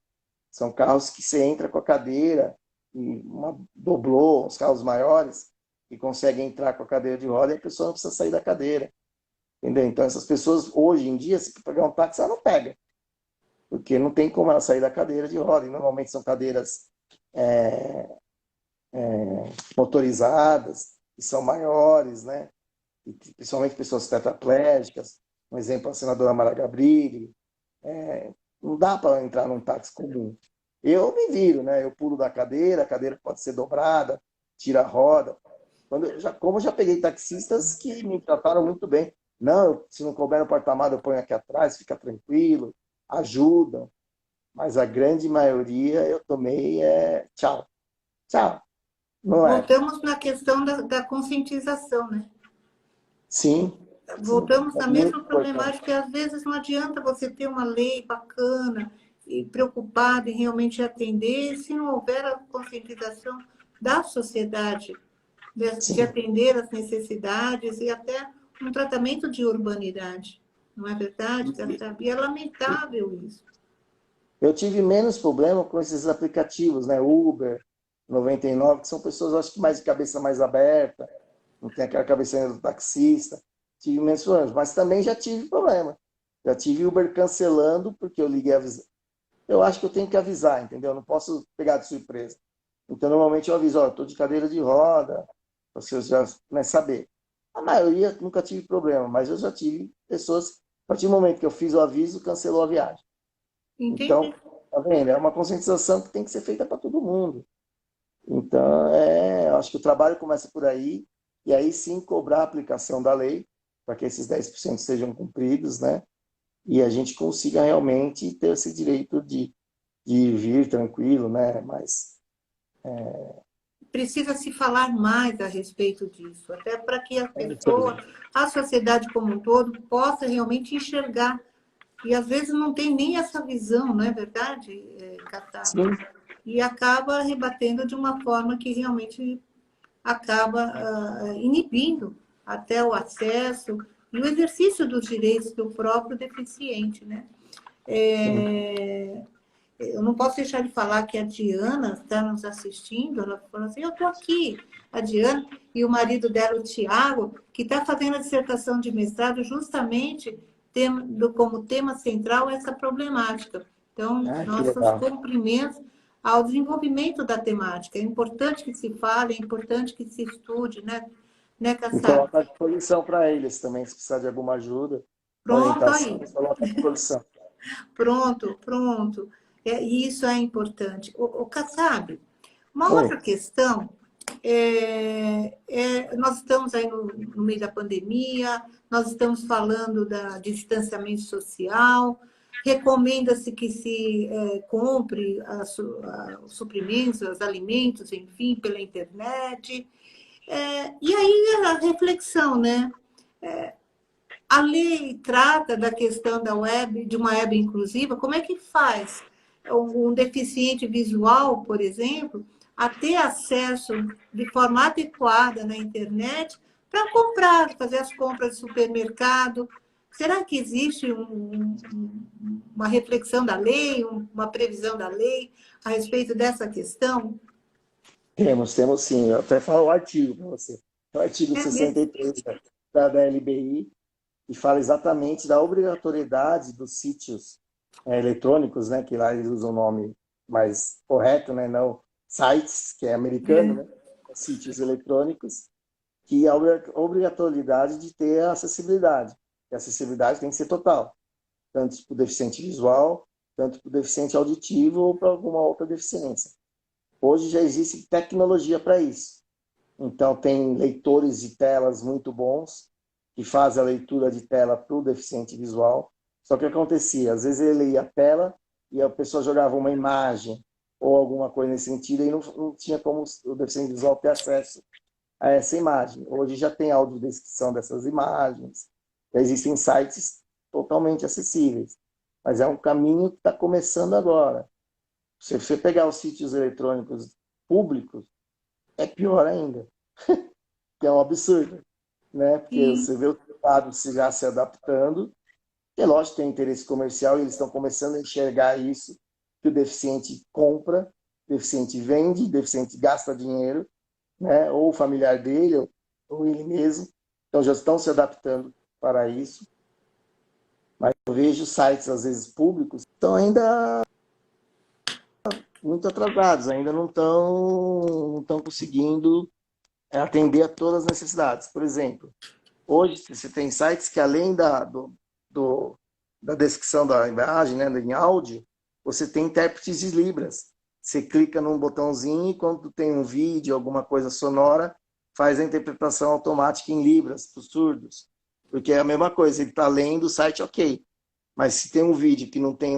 São carros que você entra com a cadeira, e uma doblô, os carros maiores, que conseguem entrar com a cadeira de roda e a pessoa não precisa sair da cadeira. Entendeu? Então, essas pessoas, hoje em dia, se pegar um táxi, ela não pega. Porque não tem como ela sair da cadeira de roda. E normalmente são cadeiras motorizadas, que são maiores, né? E, principalmente pessoas tetraplégicas. Um exemplo, a senadora Mara Gabrilli. Não dá para entrar num táxi comum. Eu me viro, né? Eu pulo da cadeira, a cadeira pode ser dobrada, tira a roda. Como eu já peguei taxistas que me trataram muito bem. Não, se não couber no porta-malas, eu ponho aqui atrás, fica tranquilo, ajudam. Mas a grande maioria eu tomei tchau. Tchau. Não é? Voltamos na questão da conscientização, né? Sim. Voltamos Sim, na é muito mesma importante. problemática que às vezes não adianta você ter uma lei bacana e preocupada em realmente atender se não houver a conscientização da sociedade de Sim. atender às necessidades e até um tratamento de urbanidade. Não é verdade, Kassab? E é lamentável isso. Eu tive menos problema com esses aplicativos, né? Uber, 99, que são pessoas, acho que mais de cabeça mais aberta, não tem aquela cabecinha do taxista. Tive menos problemas, mas também já tive problema. Já tive Uber cancelando porque eu liguei avisar. Eu acho que eu tenho que avisar, entendeu? Eu não posso pegar de surpresa. Então, normalmente eu aviso, estou de cadeira de roda, você já saber. A maioria nunca tive problema, mas eu já tive pessoas, a partir do momento que eu fiz o aviso, cancelou a viagem. Entendi. Então, tá vendo? É uma conscientização que tem que ser feita para todo mundo. Então, eu acho que o trabalho começa por aí, e aí sim cobrar a aplicação da lei, para que esses 10% sejam cumpridos, né? E a gente consiga realmente ter esse direito de vir tranquilo, né? Mas, Precisa se falar mais a respeito disso, até para que a pessoa, a sociedade como um todo, possa realmente enxergar. E às vezes não tem nem essa visão, não é verdade, Kassab? sim, E acaba rebatendo de uma forma que realmente acaba inibindo até o acesso e o exercício dos direitos do próprio deficiente, né? Eu não posso deixar de falar que a Diana está nos assistindo, ela falou assim, eu estou aqui, a Diana e o marido dela, o Tiago, que está fazendo a dissertação de mestrado justamente como tema central essa problemática. Então, que nossos legal. cumprimentos ao desenvolvimento da temática. É importante que se fale, é importante que se estude, né, E Kassab? colocar à disposição para eles também, se precisar de alguma ajuda, Pronto, orientação, aí. coloca à disposição. Pronto, pronto. E isso é importante. O Kassab, uma Oi. outra questão, nós estamos aí no meio da pandemia, nós estamos falando da distanciamento social, recomenda-se que se compre os suprimentos, os alimentos, enfim, pela internet. E aí a reflexão, né? A lei trata da questão da web, de uma web inclusiva, como é que faz um deficiente visual, por exemplo, a ter acesso de forma adequada na internet para comprar, fazer as compras de supermercado? Será que existe uma reflexão da lei, uma previsão da lei a respeito dessa questão? Temos sim. Eu até falo o artigo para você. O artigo É mesmo? 63 da LBI, que fala exatamente da obrigatoriedade dos sítios eletrônicos, né, que lá eles usam o nome mais correto, né, não sites, que é americano, né, sítios eletrônicos, que a obrigatoriedade de ter acessibilidade. E a acessibilidade tem que ser total, tanto para o deficiente visual, tanto para o deficiente auditivo ou para alguma outra deficiência. Hoje já existe tecnologia para isso. Então, tem leitores de telas muito bons, que fazem a leitura de tela para o deficiente visual. Só que acontecia, às vezes ele lia a tela e a pessoa jogava uma imagem ou alguma coisa nesse sentido e não tinha como o deficiente visual ter acesso a essa imagem. Hoje já tem audiodescrição dessas imagens, já existem sites totalmente acessíveis. Mas é um caminho que está começando agora. Se você pegar os sítios eletrônicos públicos, é pior ainda. Que é um absurdo. né? Porque Sim. você vê o Estado já se adaptando. É lógico que tem interesse comercial e eles estão começando a enxergar isso, que o deficiente compra, o deficiente vende, o deficiente gasta dinheiro, né? Ou o familiar dele, ou ele mesmo. Então já estão se adaptando para isso. Mas eu vejo sites, às vezes, públicos, que estão ainda muito atrasados, ainda não estão conseguindo atender a todas as necessidades. Por exemplo, hoje você tem sites que além do, da descrição da imagem, né, em áudio, você tem intérpretes de Libras. Você clica num botãozinho e quando tem um vídeo, alguma coisa sonora, faz a interpretação automática em Libras para os surdos. Porque é a mesma coisa, ele está lendo o site, ok. Mas se tem um vídeo que não tem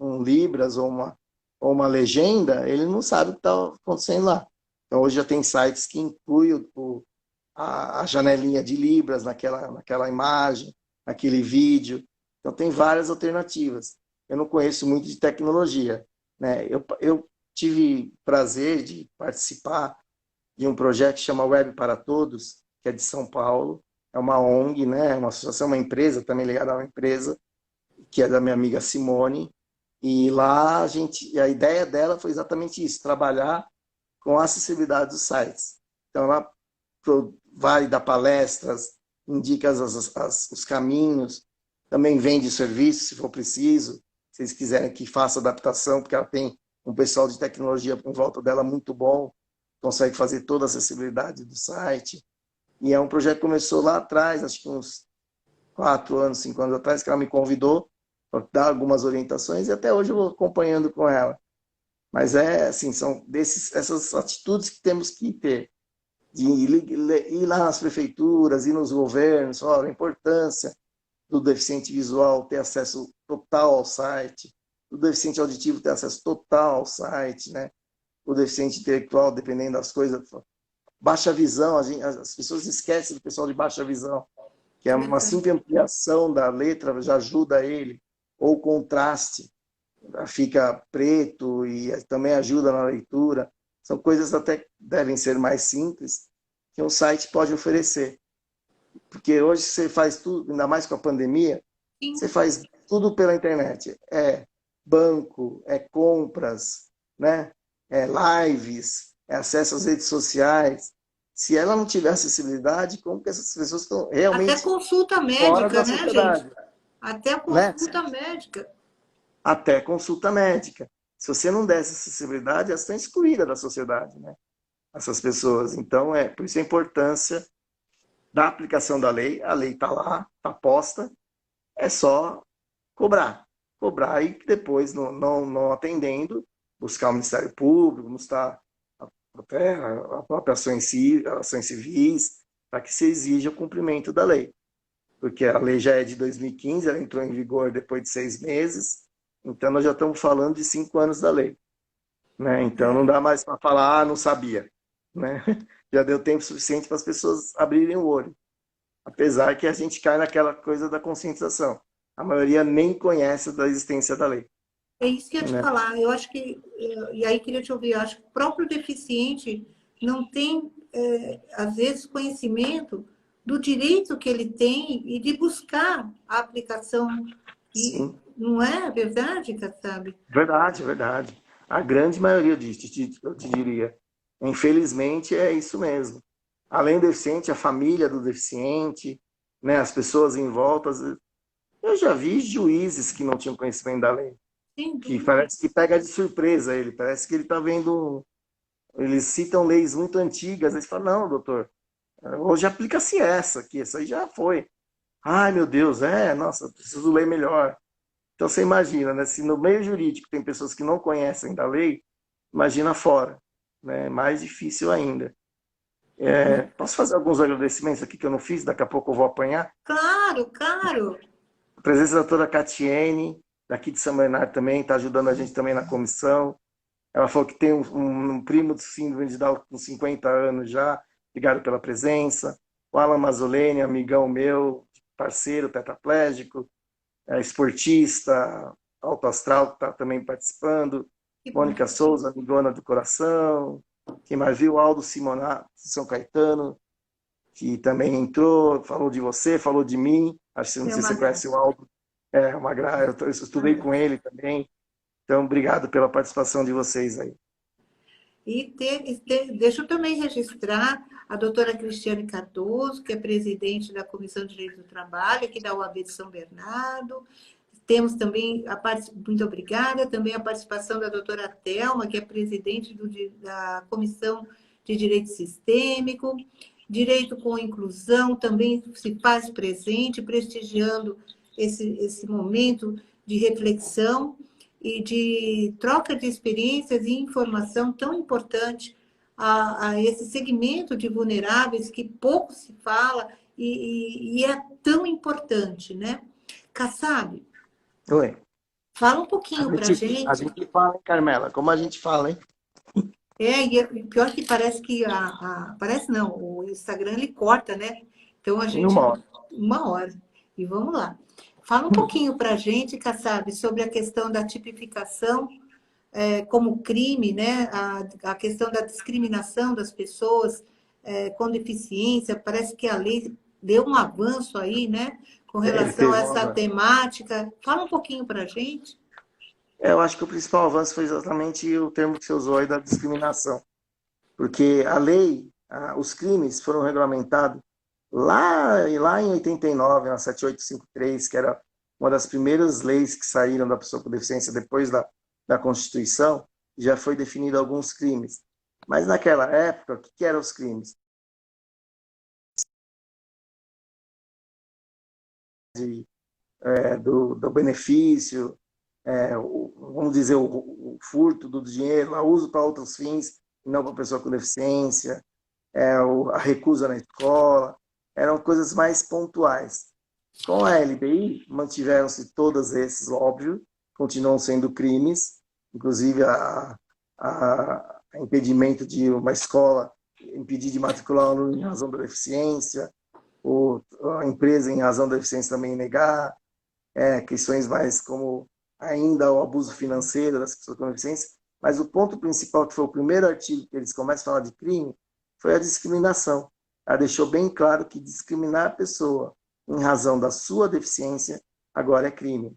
um Libras ou uma legenda, ele não sabe o que está acontecendo lá. Então hoje já tem sites que incluem a janelinha de Libras naquela imagem, naquele vídeo. Então tem várias alternativas. Eu não conheço muito de tecnologia, né? Eu tive prazer de participar de um projeto que chama Web para Todos, que é de São Paulo. É uma ONG, né? Uma associação, uma empresa, também ligada a uma empresa, que é da minha amiga Simone. E lá a ideia dela foi exatamente isso, trabalhar com a acessibilidade dos sites. Então ela vai dar palestras, indica os caminhos, também vende serviço, se for preciso, se eles quiserem que faça adaptação, porque ela tem um pessoal de tecnologia em volta dela muito bom, consegue fazer toda a acessibilidade do site. E é um projeto que começou lá atrás, acho que uns 4 anos, 5 anos atrás, que ela me convidou para dar algumas orientações, e até hoje eu vou acompanhando com ela. Mas assim, são essas atitudes que temos que ter, de ir lá nas prefeituras, ir nos governos, olha, a importância do deficiente visual ter acesso total ao site, do deficiente auditivo ter acesso total ao site, né? O deficiente intelectual, dependendo das coisas, baixa visão, as pessoas esquecem do pessoal de baixa visão, que é uma simples ampliação da letra já ajuda ele, ou contraste, fica preto e também ajuda na leitura. São coisas até que devem ser mais simples que um site pode oferecer. Porque hoje você faz tudo, ainda mais com a pandemia, Sim. você faz tudo pela internet. É banco, é compras, né? É lives, é acesso às redes sociais. Se ela não tiver acessibilidade, como que essas pessoas estão Até realmente consulta fora médica, da né, sociedade? gente? Até Né? consulta médica. Até consulta médica. Se você não der essa acessibilidade, elas estão excluídas da sociedade, né? Essas pessoas. Então, por isso a importância da aplicação da lei. A lei está lá, está posta, é só cobrar. Cobrar e depois, não atendendo, buscar o Ministério Público, buscar até a própria ações civis, para que se exija o cumprimento da lei. Porque a lei já é de 2015, ela entrou em vigor depois de 6 meses, então nós já estamos falando de 5 anos da lei. Né? Então não dá mais para falar, não sabia. Né? Já deu tempo suficiente para as pessoas abrirem o olho. Apesar que a gente cai naquela coisa da conscientização. A maioria nem conhece da existência da lei. É isso que eu ia te Né? falar. Eu acho que, e aí queria te ouvir, eu acho que o próprio deficiente não tem, às vezes, conhecimento do direito que ele tem e de buscar a aplicação. E Sim, não é verdade, sabe? verdade, verdade. A grande maioria disso, eu te diria. Infelizmente, é isso mesmo. Além do deficiente, a família do deficiente, né, as pessoas em volta. Eu já vi juízes que não tinham conhecimento da lei, Sem que dúvida. parece que pega de surpresa ele, parece que ele está vendo. Eles citam leis muito antigas, eles falam, não, doutor, hoje aplica-se essa aqui, essa aí já foi. Ai, meu Deus, nossa, preciso ler melhor. Então você imagina, né? Se no meio jurídico tem pessoas que não conhecem da lei, imagina fora, né? Mais difícil ainda. Posso fazer alguns agradecimentos aqui que eu não fiz, daqui a pouco eu vou apanhar? Claro, claro. A presença da doutora Catiene, daqui de São Bernardo também, está ajudando a gente também na comissão. Ela falou que tem um primo de síndrome de Down com 50 anos já, obrigado pela presença. O Alan Mazzoleni, amigão meu, parceiro, tetraplégico, esportista, alto astral, que está também participando. Que bom. Mônica Souza, amigona do coração. Quem mais viu? Aldo Simonato, de São Caetano. que também entrou, falou de você, falou de mim. Acho que não sei se você conhece o Aldo. É uma graça, eu estudei com ele também. Então, obrigado pela participação de vocês aí. E deixa eu também registrar a doutora Cristiane Cardoso, que é presidente da Comissão de Direito do Trabalho, aqui da UAB de São Bernardo. Temos também, muito obrigada, também a participação da doutora Thelma, que é presidente da Comissão de Direito Sistêmico. Direito com Inclusão também se faz presente, prestigiando esse momento de reflexão e de troca de experiências e informação tão importante a esse segmento de vulneráveis que pouco se fala e é tão importante, né? Kassab, Oi. fala um pouquinho para a gente. A gente fala, hein, Carmela? Como a gente fala, hein? E pior que parece que parece não, o Instagram ele corta, né? Então a gente... Uma hora. E vamos lá. Fala um pouquinho para a gente, Kassab, sobre a questão da tipificação como crime, né? A questão da discriminação das pessoas com deficiência. Parece que a lei deu um avanço aí, né? Com relação a essa temática. Fala um pouquinho para a gente. Eu acho que o principal avanço foi exatamente o termo que você usou aí da discriminação. Porque a lei, os crimes foram regulamentados lá em 89, na 7853, que era uma das primeiras leis que saíram da pessoa com deficiência depois da Constituição, já foi definido alguns crimes. Mas naquela época, o que eram os crimes? Do benefício, vamos dizer, o furto do dinheiro, o uso para outros fins, não para a pessoa com deficiência, a recusa na escola, eram coisas mais pontuais. Com a LBI, mantiveram-se todos esses, óbvio, continuam sendo crimes, inclusive a impedimento de uma escola impedir de matricular um aluno em razão da deficiência, ou a empresa em razão da deficiência também negar, questões mais como ainda o abuso financeiro das pessoas com deficiência, mas o ponto principal, que foi o primeiro artigo que eles começam a falar de crime, foi a discriminação. Ela deixou bem claro que discriminar a pessoa em razão da sua deficiência agora é crime.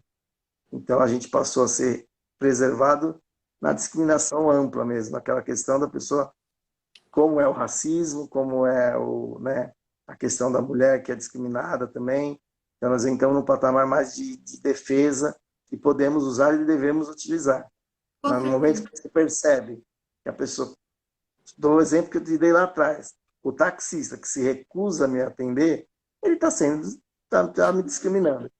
Então a gente passou a ser preservado na discriminação ampla mesmo, aquela questão da pessoa, como é o racismo, como é a questão da mulher que é discriminada também. Então nós entramos num patamar mais de defesa que podemos usar e devemos utilizar. No momento que você percebe que a pessoa... Dou o exemplo que eu te dei lá atrás. O taxista que se recusa a me atender, ele está me discriminando.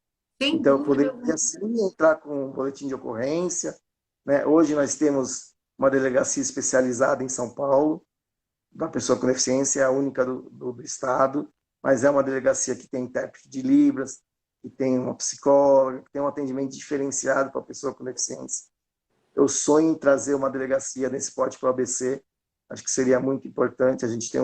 Então, eu poderia sim entrar com um boletim de ocorrência. Né? Hoje nós temos uma delegacia especializada em São Paulo, da pessoa com deficiência, é a única do estado, mas é uma delegacia que tem intérprete de Libras, que tem uma psicóloga, que tem um atendimento diferenciado para a pessoa com deficiência. Eu sonho em trazer uma delegacia nesse porte para o ABC, acho que seria muito importante. A gente tem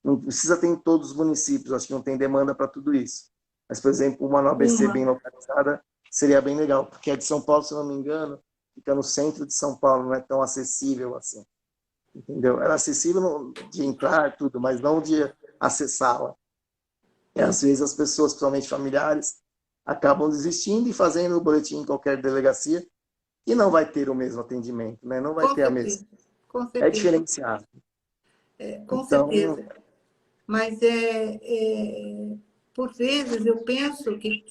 não precisa ter em todos os municípios, acho que não tem demanda para tudo isso. Mas, por exemplo, uma no ABC bem localizada seria bem legal, porque a de São Paulo, se eu não me engano, fica no centro de São Paulo, não é tão acessível assim. Entendeu? Era acessível de entrar, tudo, mas não de acessá-la. E às vezes as pessoas, principalmente familiares, acabam desistindo e fazendo o boletim em qualquer delegacia e não vai ter o mesmo atendimento, né? Não vai ter a mesma. Com certeza. É diferenciado. Com certeza. Mas, por vezes, eu penso que,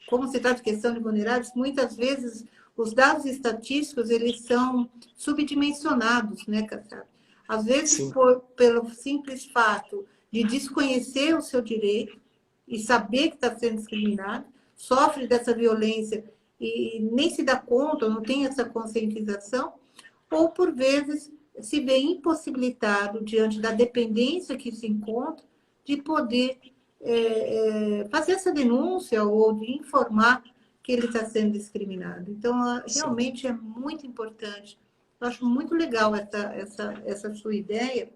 como se trata de questão de vulneráveis, muitas vezes os dados estatísticos eles são subdimensionados, né, Kassab? Às vezes, pelo simples fato de desconhecer o seu direito e saber que está sendo discriminado, sofre dessa violência e nem se dá conta, não tem essa conscientização, ou, por vezes, se vê impossibilitado, diante da dependência que se encontra, de poder fazer essa denúncia ou de informar que ele está sendo discriminado. Então, realmente é muito importante. Eu acho muito legal essa sua ideia.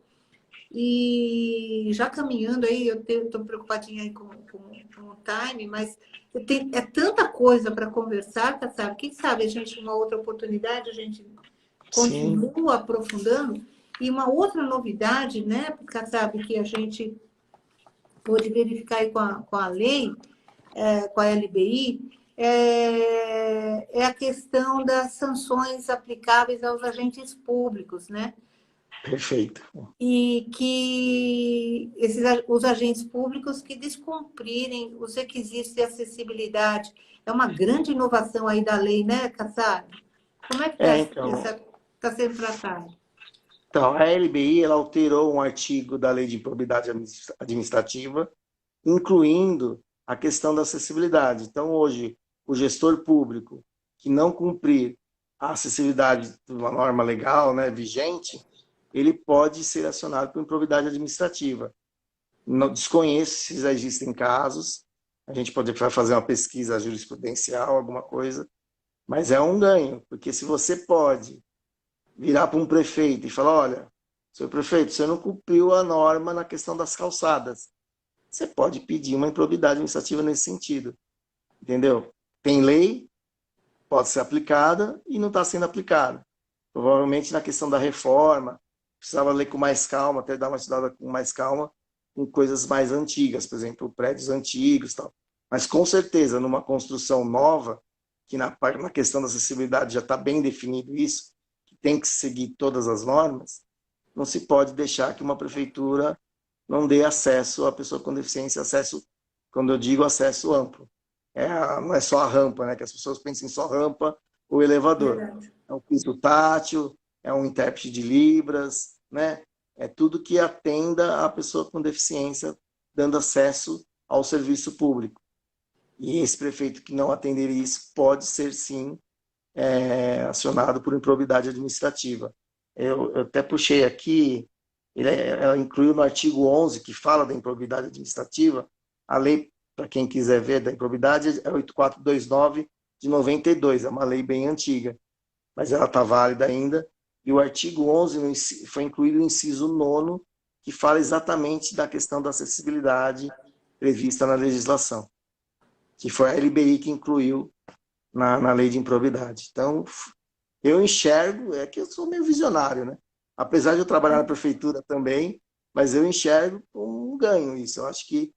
E já caminhando aí, eu estou preocupadinha aí com o time, mas é tanta coisa para conversar, tá, sabe? Quem sabe a gente, uma outra oportunidade, a gente continua aprofundando. E uma outra novidade, né, Kassab, que a gente pude verificar aí com a lei, com a LBI, é a questão das sanções aplicáveis aos agentes públicos, né? Perfeito. E que os agentes públicos que descumprirem os requisitos de acessibilidade. É uma grande inovação aí da lei, né, Kassab? Como é que está sendo tratado? Então, a LBI ela alterou um artigo da Lei de Improbidade Administrativa, incluindo a questão da acessibilidade. Então, hoje, o gestor público que não cumprir a acessibilidade de uma norma legal, né, vigente, ele pode ser acionado por improbidade administrativa. Não desconheço se já existem casos, a gente pode fazer uma pesquisa jurisprudencial, alguma coisa, mas é um ganho, porque se você pode virar para um prefeito e falar, olha, senhor prefeito, você não cumpriu a norma na questão das calçadas, você pode pedir uma improbidade administrativa nesse sentido, entendeu? Tem lei, pode ser aplicada e não está sendo aplicada. Provavelmente na questão da reforma, precisava ler com mais calma, até dar uma estudada com mais calma, com coisas mais antigas, por exemplo, prédios antigos e tal. Mas com certeza, numa construção nova, que na questão da acessibilidade já está bem definido isso, que tem que seguir todas as normas, não se pode deixar que uma prefeitura não dê acesso à pessoa com deficiência, acesso, quando eu digo acesso amplo. Não é só a rampa, né? Que as pessoas pensam em só rampa ou elevador. Verdade. É um piso tátil, é um intérprete de Libras, né? É tudo que atenda a pessoa com deficiência, dando acesso ao serviço público. E esse prefeito que não atender isso pode ser, sim, acionado por improbidade administrativa. Eu até puxei aqui, ela incluiu no artigo 11, que fala da improbidade administrativa, a lei, para quem quiser ver, da improbidade, é 8429 de 92, é uma lei bem antiga, mas ela está válida ainda. E o artigo 11 foi incluído o inciso 9, que fala exatamente da questão da acessibilidade prevista na legislação, que foi a LBI que incluiu na lei de improbidade. Então, eu enxergo, é que eu sou meio visionário, né? Apesar de eu trabalhar na prefeitura também, mas eu enxergo como um ganho isso. Eu acho que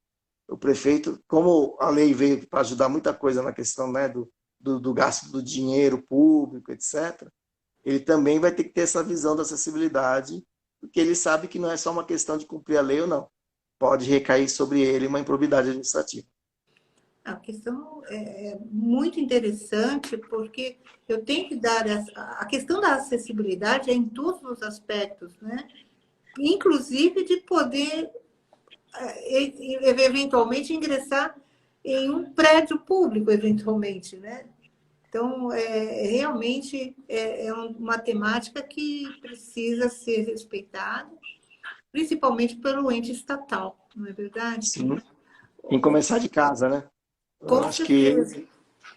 o prefeito, como a lei veio para ajudar muita coisa na questão, né, do gasto do dinheiro público, etc., ele também vai ter que ter essa visão da acessibilidade, porque ele sabe que não é só uma questão de cumprir a lei ou não. Pode recair sobre ele uma improbidade administrativa. A questão é muito interessante, porque eu tenho que dar... A questão da acessibilidade é em todos os aspectos, né? Inclusive de poder, eventualmente, ingressar em um prédio público, eventualmente, né? Então, realmente é uma temática que precisa ser respeitada, principalmente pelo ente estatal, não é verdade? Sim. Tem que começar de casa, né? Com Eu acho certeza. que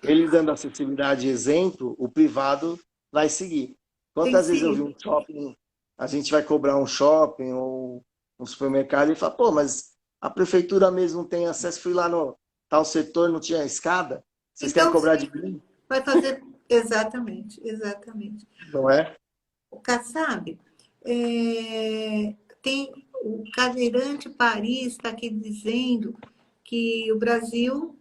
ele dando acessibilidade e exemplo, o privado vai seguir. Tem Quantas vezes eu vi sido. um shopping, a gente vai cobrar um shopping ou um supermercado e fala, pô, mas a prefeitura mesmo não tem acesso, fui lá no tal setor, não tinha escada, vocês querem Então, cobrar sim, de mim? vai fazer... Exatamente, exatamente. Não é? O Kassab, tem o Cadeirante Paris está aqui dizendo que o Brasil,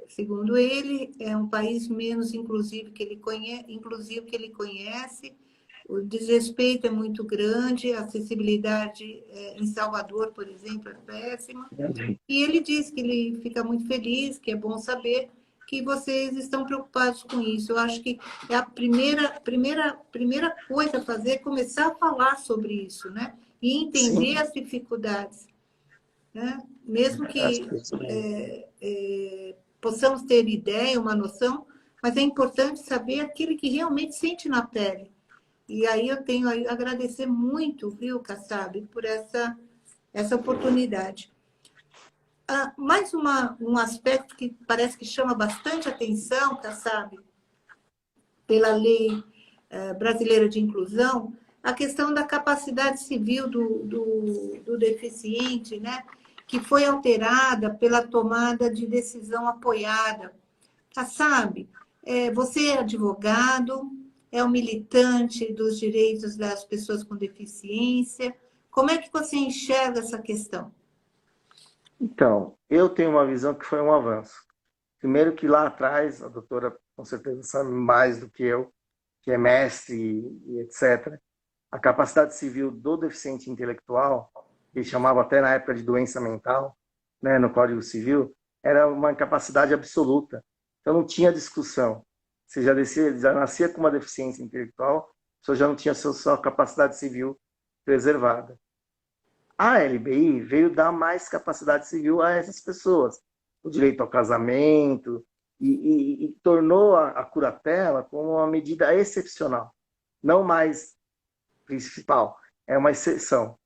segundo ele, é um país menos inclusivo que ele conhece. O desrespeito é muito grande, a acessibilidade em Salvador, por exemplo, é péssima. E ele diz que ele fica muito feliz, que é bom saber que vocês estão preocupados com isso. Eu acho que é a primeira coisa a fazer é começar a falar sobre isso, né? E entender as dificuldades, né? Mesmo que possamos ter ideia, uma noção, mas é importante saber aquilo que realmente sente na pele. E aí eu tenho a agradecer muito, viu, Kassab, por essa oportunidade. Mais um aspecto que parece que chama bastante atenção, Kassab, pela lei brasileira de inclusão, a questão da capacidade civil do deficiente, né? Que foi alterada pela tomada de decisão apoiada. Kassab, você é advogado, é um militante dos direitos das pessoas com deficiência. Como é que você enxerga essa questão? Então, eu tenho uma visão que foi um avanço. Primeiro que lá atrás, a doutora com certeza sabe mais do que eu, que é mestre e etc. A capacidade civil do deficiente intelectual, que eles chamavam até na época de doença mental, né, no Código Civil, era uma incapacidade absoluta. Então não tinha discussão. Você já nascia com uma deficiência intelectual, você já não tinha sua capacidade civil preservada. A LBI veio dar mais capacidade civil a essas pessoas, o direito ao casamento, e tornou a curatela como uma medida excepcional, não mais principal, é uma exceção,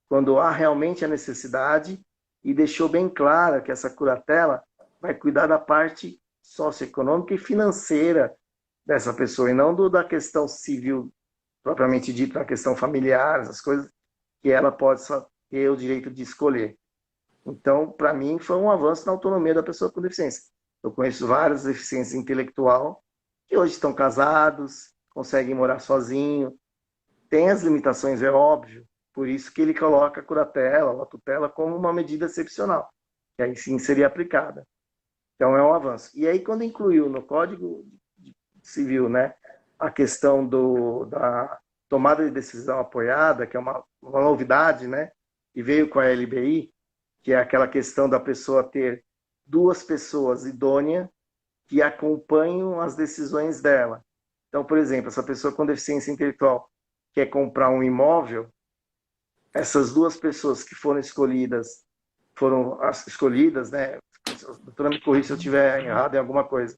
quando há realmente a necessidade, e deixou bem clara que essa curatela vai cuidar da parte socioeconômica e financeira dessa pessoa, e não da questão civil propriamente dita, a questão familiar, essas coisas que ela pode só ter o direito de escolher. Então, para mim, foi um avanço na autonomia da pessoa com deficiência. Eu conheço várias deficiências intelectual que hoje estão casados, conseguem morar sozinho, tem as limitações, é óbvio, por isso que ele coloca a curatela ou a tutela como uma medida excepcional, que aí sim seria aplicada. Então, é um avanço. E aí, quando incluiu no Código Civil, né, a questão da tomada de decisão apoiada, que é uma novidade, né, e veio com a LBI, que é aquela questão da pessoa ter duas pessoas idôneas que acompanham as decisões dela. Então, por exemplo, essa pessoa com deficiência intelectual quer comprar um imóvel, essas duas pessoas que foram escolhidas, né? A doutora me corrija se eu estiver errado em alguma coisa.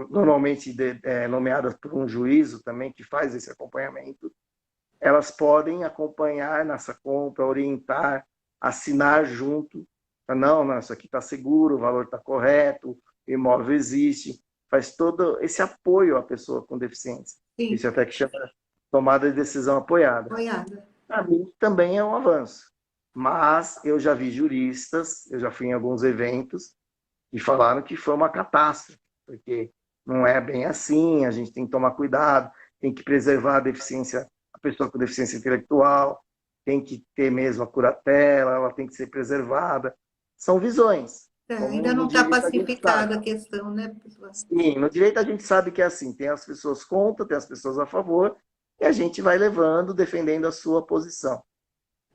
Normalmente nomeadas por um juízo também, que faz esse acompanhamento, elas podem acompanhar nessa compra, orientar, assinar junto. Não, isso aqui está seguro, o valor está correto, o imóvel existe. Faz todo esse apoio à pessoa com deficiência. Sim. Isso até que chama tomada de decisão apoiada. Para mim também é um avanço. Mas eu já vi juristas, eu já fui em alguns eventos, e falaram que foi uma catástrofe, porque não é bem assim, a gente tem que tomar cuidado, tem que preservar a pessoa com deficiência intelectual, tem que ter mesmo a curatela, ela tem que ser preservada. São visões. Ainda não está pacificada a questão, né, pessoal? Sim, no direito a gente sabe que é assim, tem as pessoas contra, tem as pessoas a favor, e a gente vai levando, defendendo a sua posição.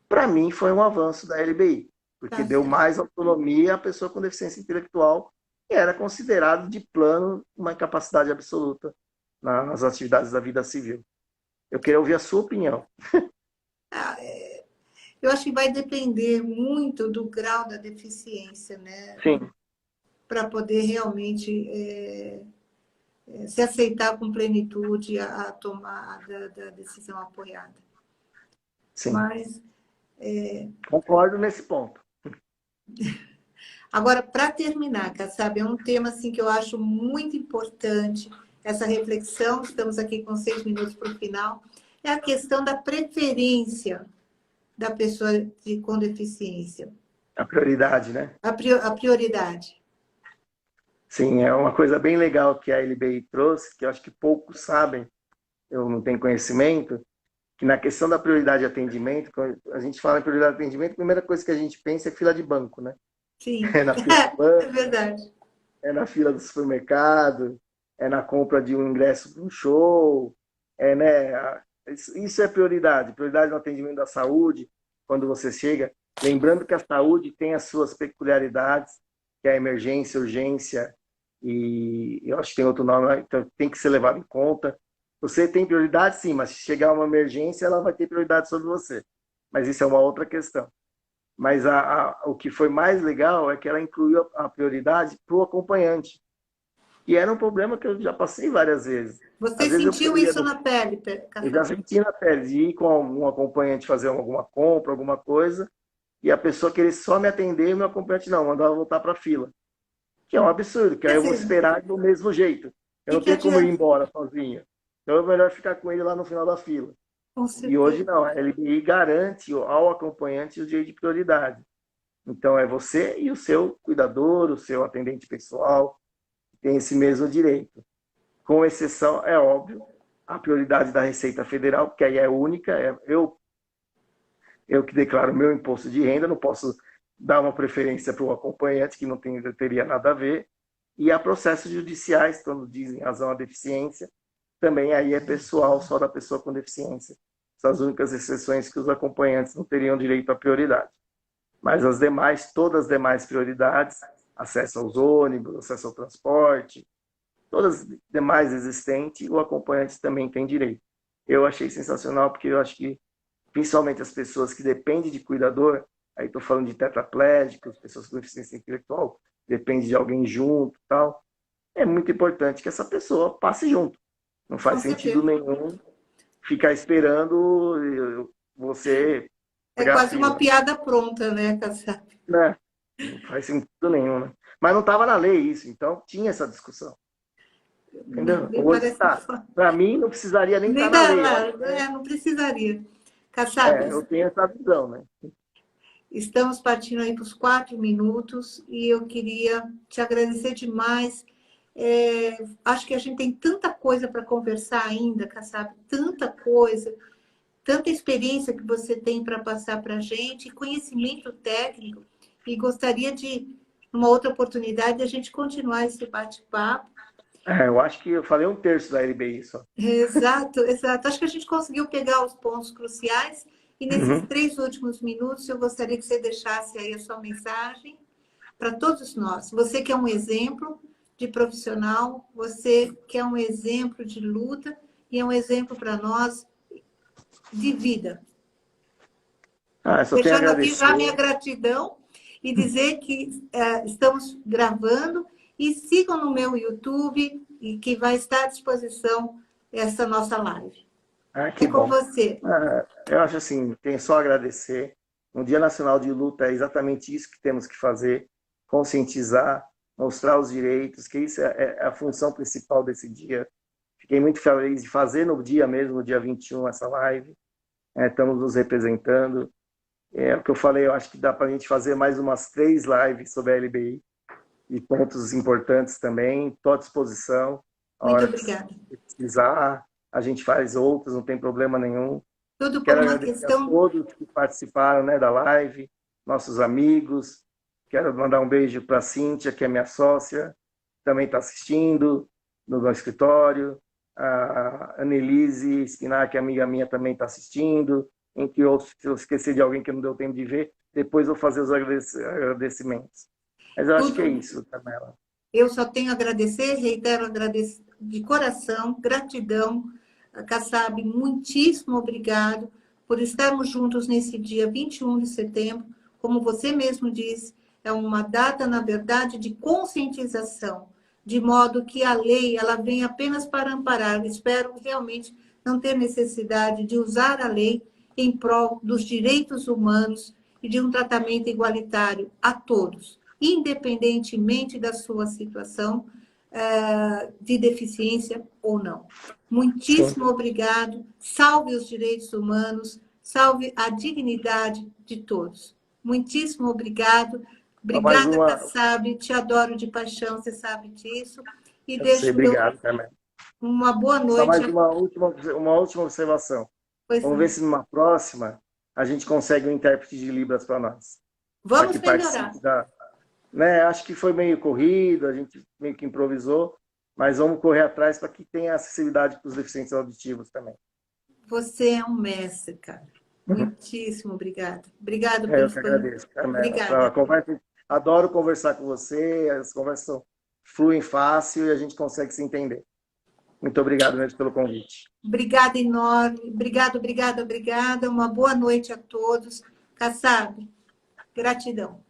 Para mim, foi um avanço da LBI, porque deu mais autonomia à pessoa com deficiência intelectual, que era considerado de plano uma incapacidade absoluta nas atividades da vida civil. Eu queria ouvir a sua opinião. Eu acho que vai depender muito do grau da deficiência, né? Sim. Para poder realmente se aceitar com plenitude a tomada da decisão apoiada. Sim. Mas, concordo nesse ponto. Agora, para terminar, Kassab, é um tema assim, que eu acho muito importante, essa reflexão, estamos aqui com 6 minutos para o final, é a questão da preferência da pessoa com deficiência. A prioridade, né? A prioridade. Sim, é uma coisa bem legal que a LBI trouxe, que eu acho que poucos sabem, eu não tenho conhecimento, que na questão da prioridade de atendimento, quando a gente fala em prioridade de atendimento, a primeira coisa que a gente pensa é fila de banco, né? Sim, É na fila do banco, é verdade. É na fila do supermercado, é na compra de um ingresso para um show, né? Isso é prioridade no atendimento da saúde, quando você chega. Lembrando que a saúde tem as suas peculiaridades, que é a emergência, urgência, e eu acho que tem outro nome, então tem que ser levado em conta. Você tem prioridade, sim, mas se chegar uma emergência, ela vai ter prioridade sobre você. Mas isso é uma outra questão. Mas o que foi mais legal é que ela incluiu a prioridade para o acompanhante. E era um problema que eu já passei várias vezes. Você sentiu isso na pele? Eu já senti na pele, de ir com um acompanhante fazer alguma compra, alguma coisa, e a pessoa querer só me atender e o meu acompanhante não, mandava voltar para a fila. Que é um absurdo, que aí eu vou esperar do mesmo jeito. Eu não tenho como ir embora sozinho. Então é melhor ficar com ele lá no final da fila. E hoje não, a LBI garante ao acompanhante o direito de prioridade. Então é você e o seu cuidador, o seu atendente pessoal, que tem esse mesmo direito. Com exceção, é óbvio, a prioridade da Receita Federal, porque aí é única, eu que declaro meu imposto de renda, não posso dar uma preferência para o acompanhante, que não teria nada a ver, e há processos judiciais, quando dizem razão à deficiência, também aí é pessoal, só da pessoa com deficiência. São as únicas exceções que os acompanhantes não teriam direito à prioridade. Mas as demais, todas as demais prioridades, acesso aos ônibus, acesso ao transporte, todas as demais existentes, o acompanhante também tem direito. Eu achei sensacional, porque eu acho que, principalmente as pessoas que dependem de cuidador, aí estou falando de tetraplégicos, pessoas com deficiência intelectual, depende de alguém junto e tal, é muito importante que essa pessoa passe junto. Não faz sentido nenhum ficar esperando você É pegar a quase uma fila. piada pronta, né, Kassab? Né? Não faz sentido nenhum, né? Mas não estava na lei isso, então tinha essa discussão. Entendeu? Me Hoje parece está. Para mim, não precisaria nem nem estar na lei. não precisaria. Kassab, Eu tenho essa visão, né? estamos partindo aí para os 4 minutos e eu queria te agradecer demais. Acho que a gente tem tanta coisa para conversar ainda, Kassab, tanta coisa, tanta experiência que você tem para passar para a gente, conhecimento técnico, e gostaria de, numa outra oportunidade, a gente continuar esse bate-papo. Eu acho que eu falei 1/3 da LBI só. Exato, exato. Acho que a gente conseguiu pegar os pontos cruciais e nesses Uhum. 3 últimos minutos eu gostaria que você deixasse aí a sua mensagem para todos nós. Você que é um exemplo de profissional, você que é um exemplo de luta e é um exemplo para nós de vida. Só tenho a Deixando aqui já a minha agradecer. gratidão e dizer que estamos gravando e sigam no meu YouTube e que vai estar à disposição essa nossa live. Que É com bom. você. Eu acho assim, tenho só a agradecer. No Dia Nacional de Luta é exatamente isso que temos que fazer, conscientizar, mostrar os direitos, que isso é a função principal desse dia. Fiquei muito feliz de fazer no dia mesmo, no dia 21, essa live. Estamos nos representando. É o que eu falei, eu acho que dá para a gente fazer mais umas 3 lives sobre a LBI e pontos importantes também. Estou à disposição. A Muito hora obrigada. que precisar, a gente faz outras, não tem problema nenhum. Tudo por Quero uma agradecer a questão... todos que participaram, né, da live, nossos amigos. Quero mandar um beijo para a Cíntia, que é minha sócia, também está assistindo no meu escritório. A Annelise Spinac, que é amiga minha, também está assistindo. Entre outros, se eu esquecer de alguém que não deu tempo de ver, depois eu vou fazer os agradecimentos. Mas eu acho que é isso, Carmela. Eu só tenho a agradecer, reitero agradecer de coração, gratidão. Kassab, muitíssimo obrigado por estarmos juntos nesse dia 21 de setembro. Como você mesmo disse, é uma data, na verdade, de conscientização, de modo que a lei ela vem apenas para amparar. Espero realmente não ter necessidade de usar a lei em prol dos direitos humanos e de um tratamento igualitário a todos, independentemente da sua situação de deficiência ou não. Muitíssimo obrigado. Salve os direitos humanos, salve a dignidade de todos. Muitíssimo obrigado. Obrigada, Kassab. Te adoro de paixão, você sabe disso. E deixo obrigado, Carmela. Uma boa noite. Só mais uma última observação. Vamos ver se numa próxima a gente consegue um intérprete de Libras para nós. Vamos melhorar. Acho que foi meio corrido, a gente meio que improvisou, mas vamos correr atrás para que tenha acessibilidade para os deficientes auditivos também. Você é um mestre, cara. Muitíssimo obrigada. Obrigado pelo... Eu que agradeço, Carmela. Obrigada. Adoro conversar com você, as conversas fluem fácil e a gente consegue se entender. Muito obrigado mesmo pelo convite. Obrigada enorme. Obrigada. Uma boa noite a todos. Kassab, gratidão.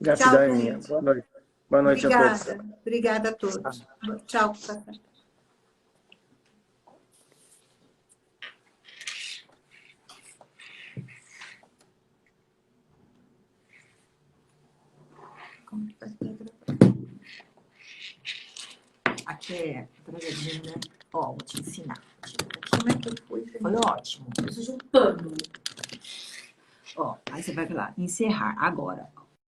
Gratidão é minha. Boa noite. Boa noite a todos. Obrigada a todos. Tchau, Kassab. Aqui é trabalhadinho, né? Ó, vou te ensinar. Como é que foi? Foi ótimo. Preciso de um pano. Ó, aí você vai lá, encerrar. Agora,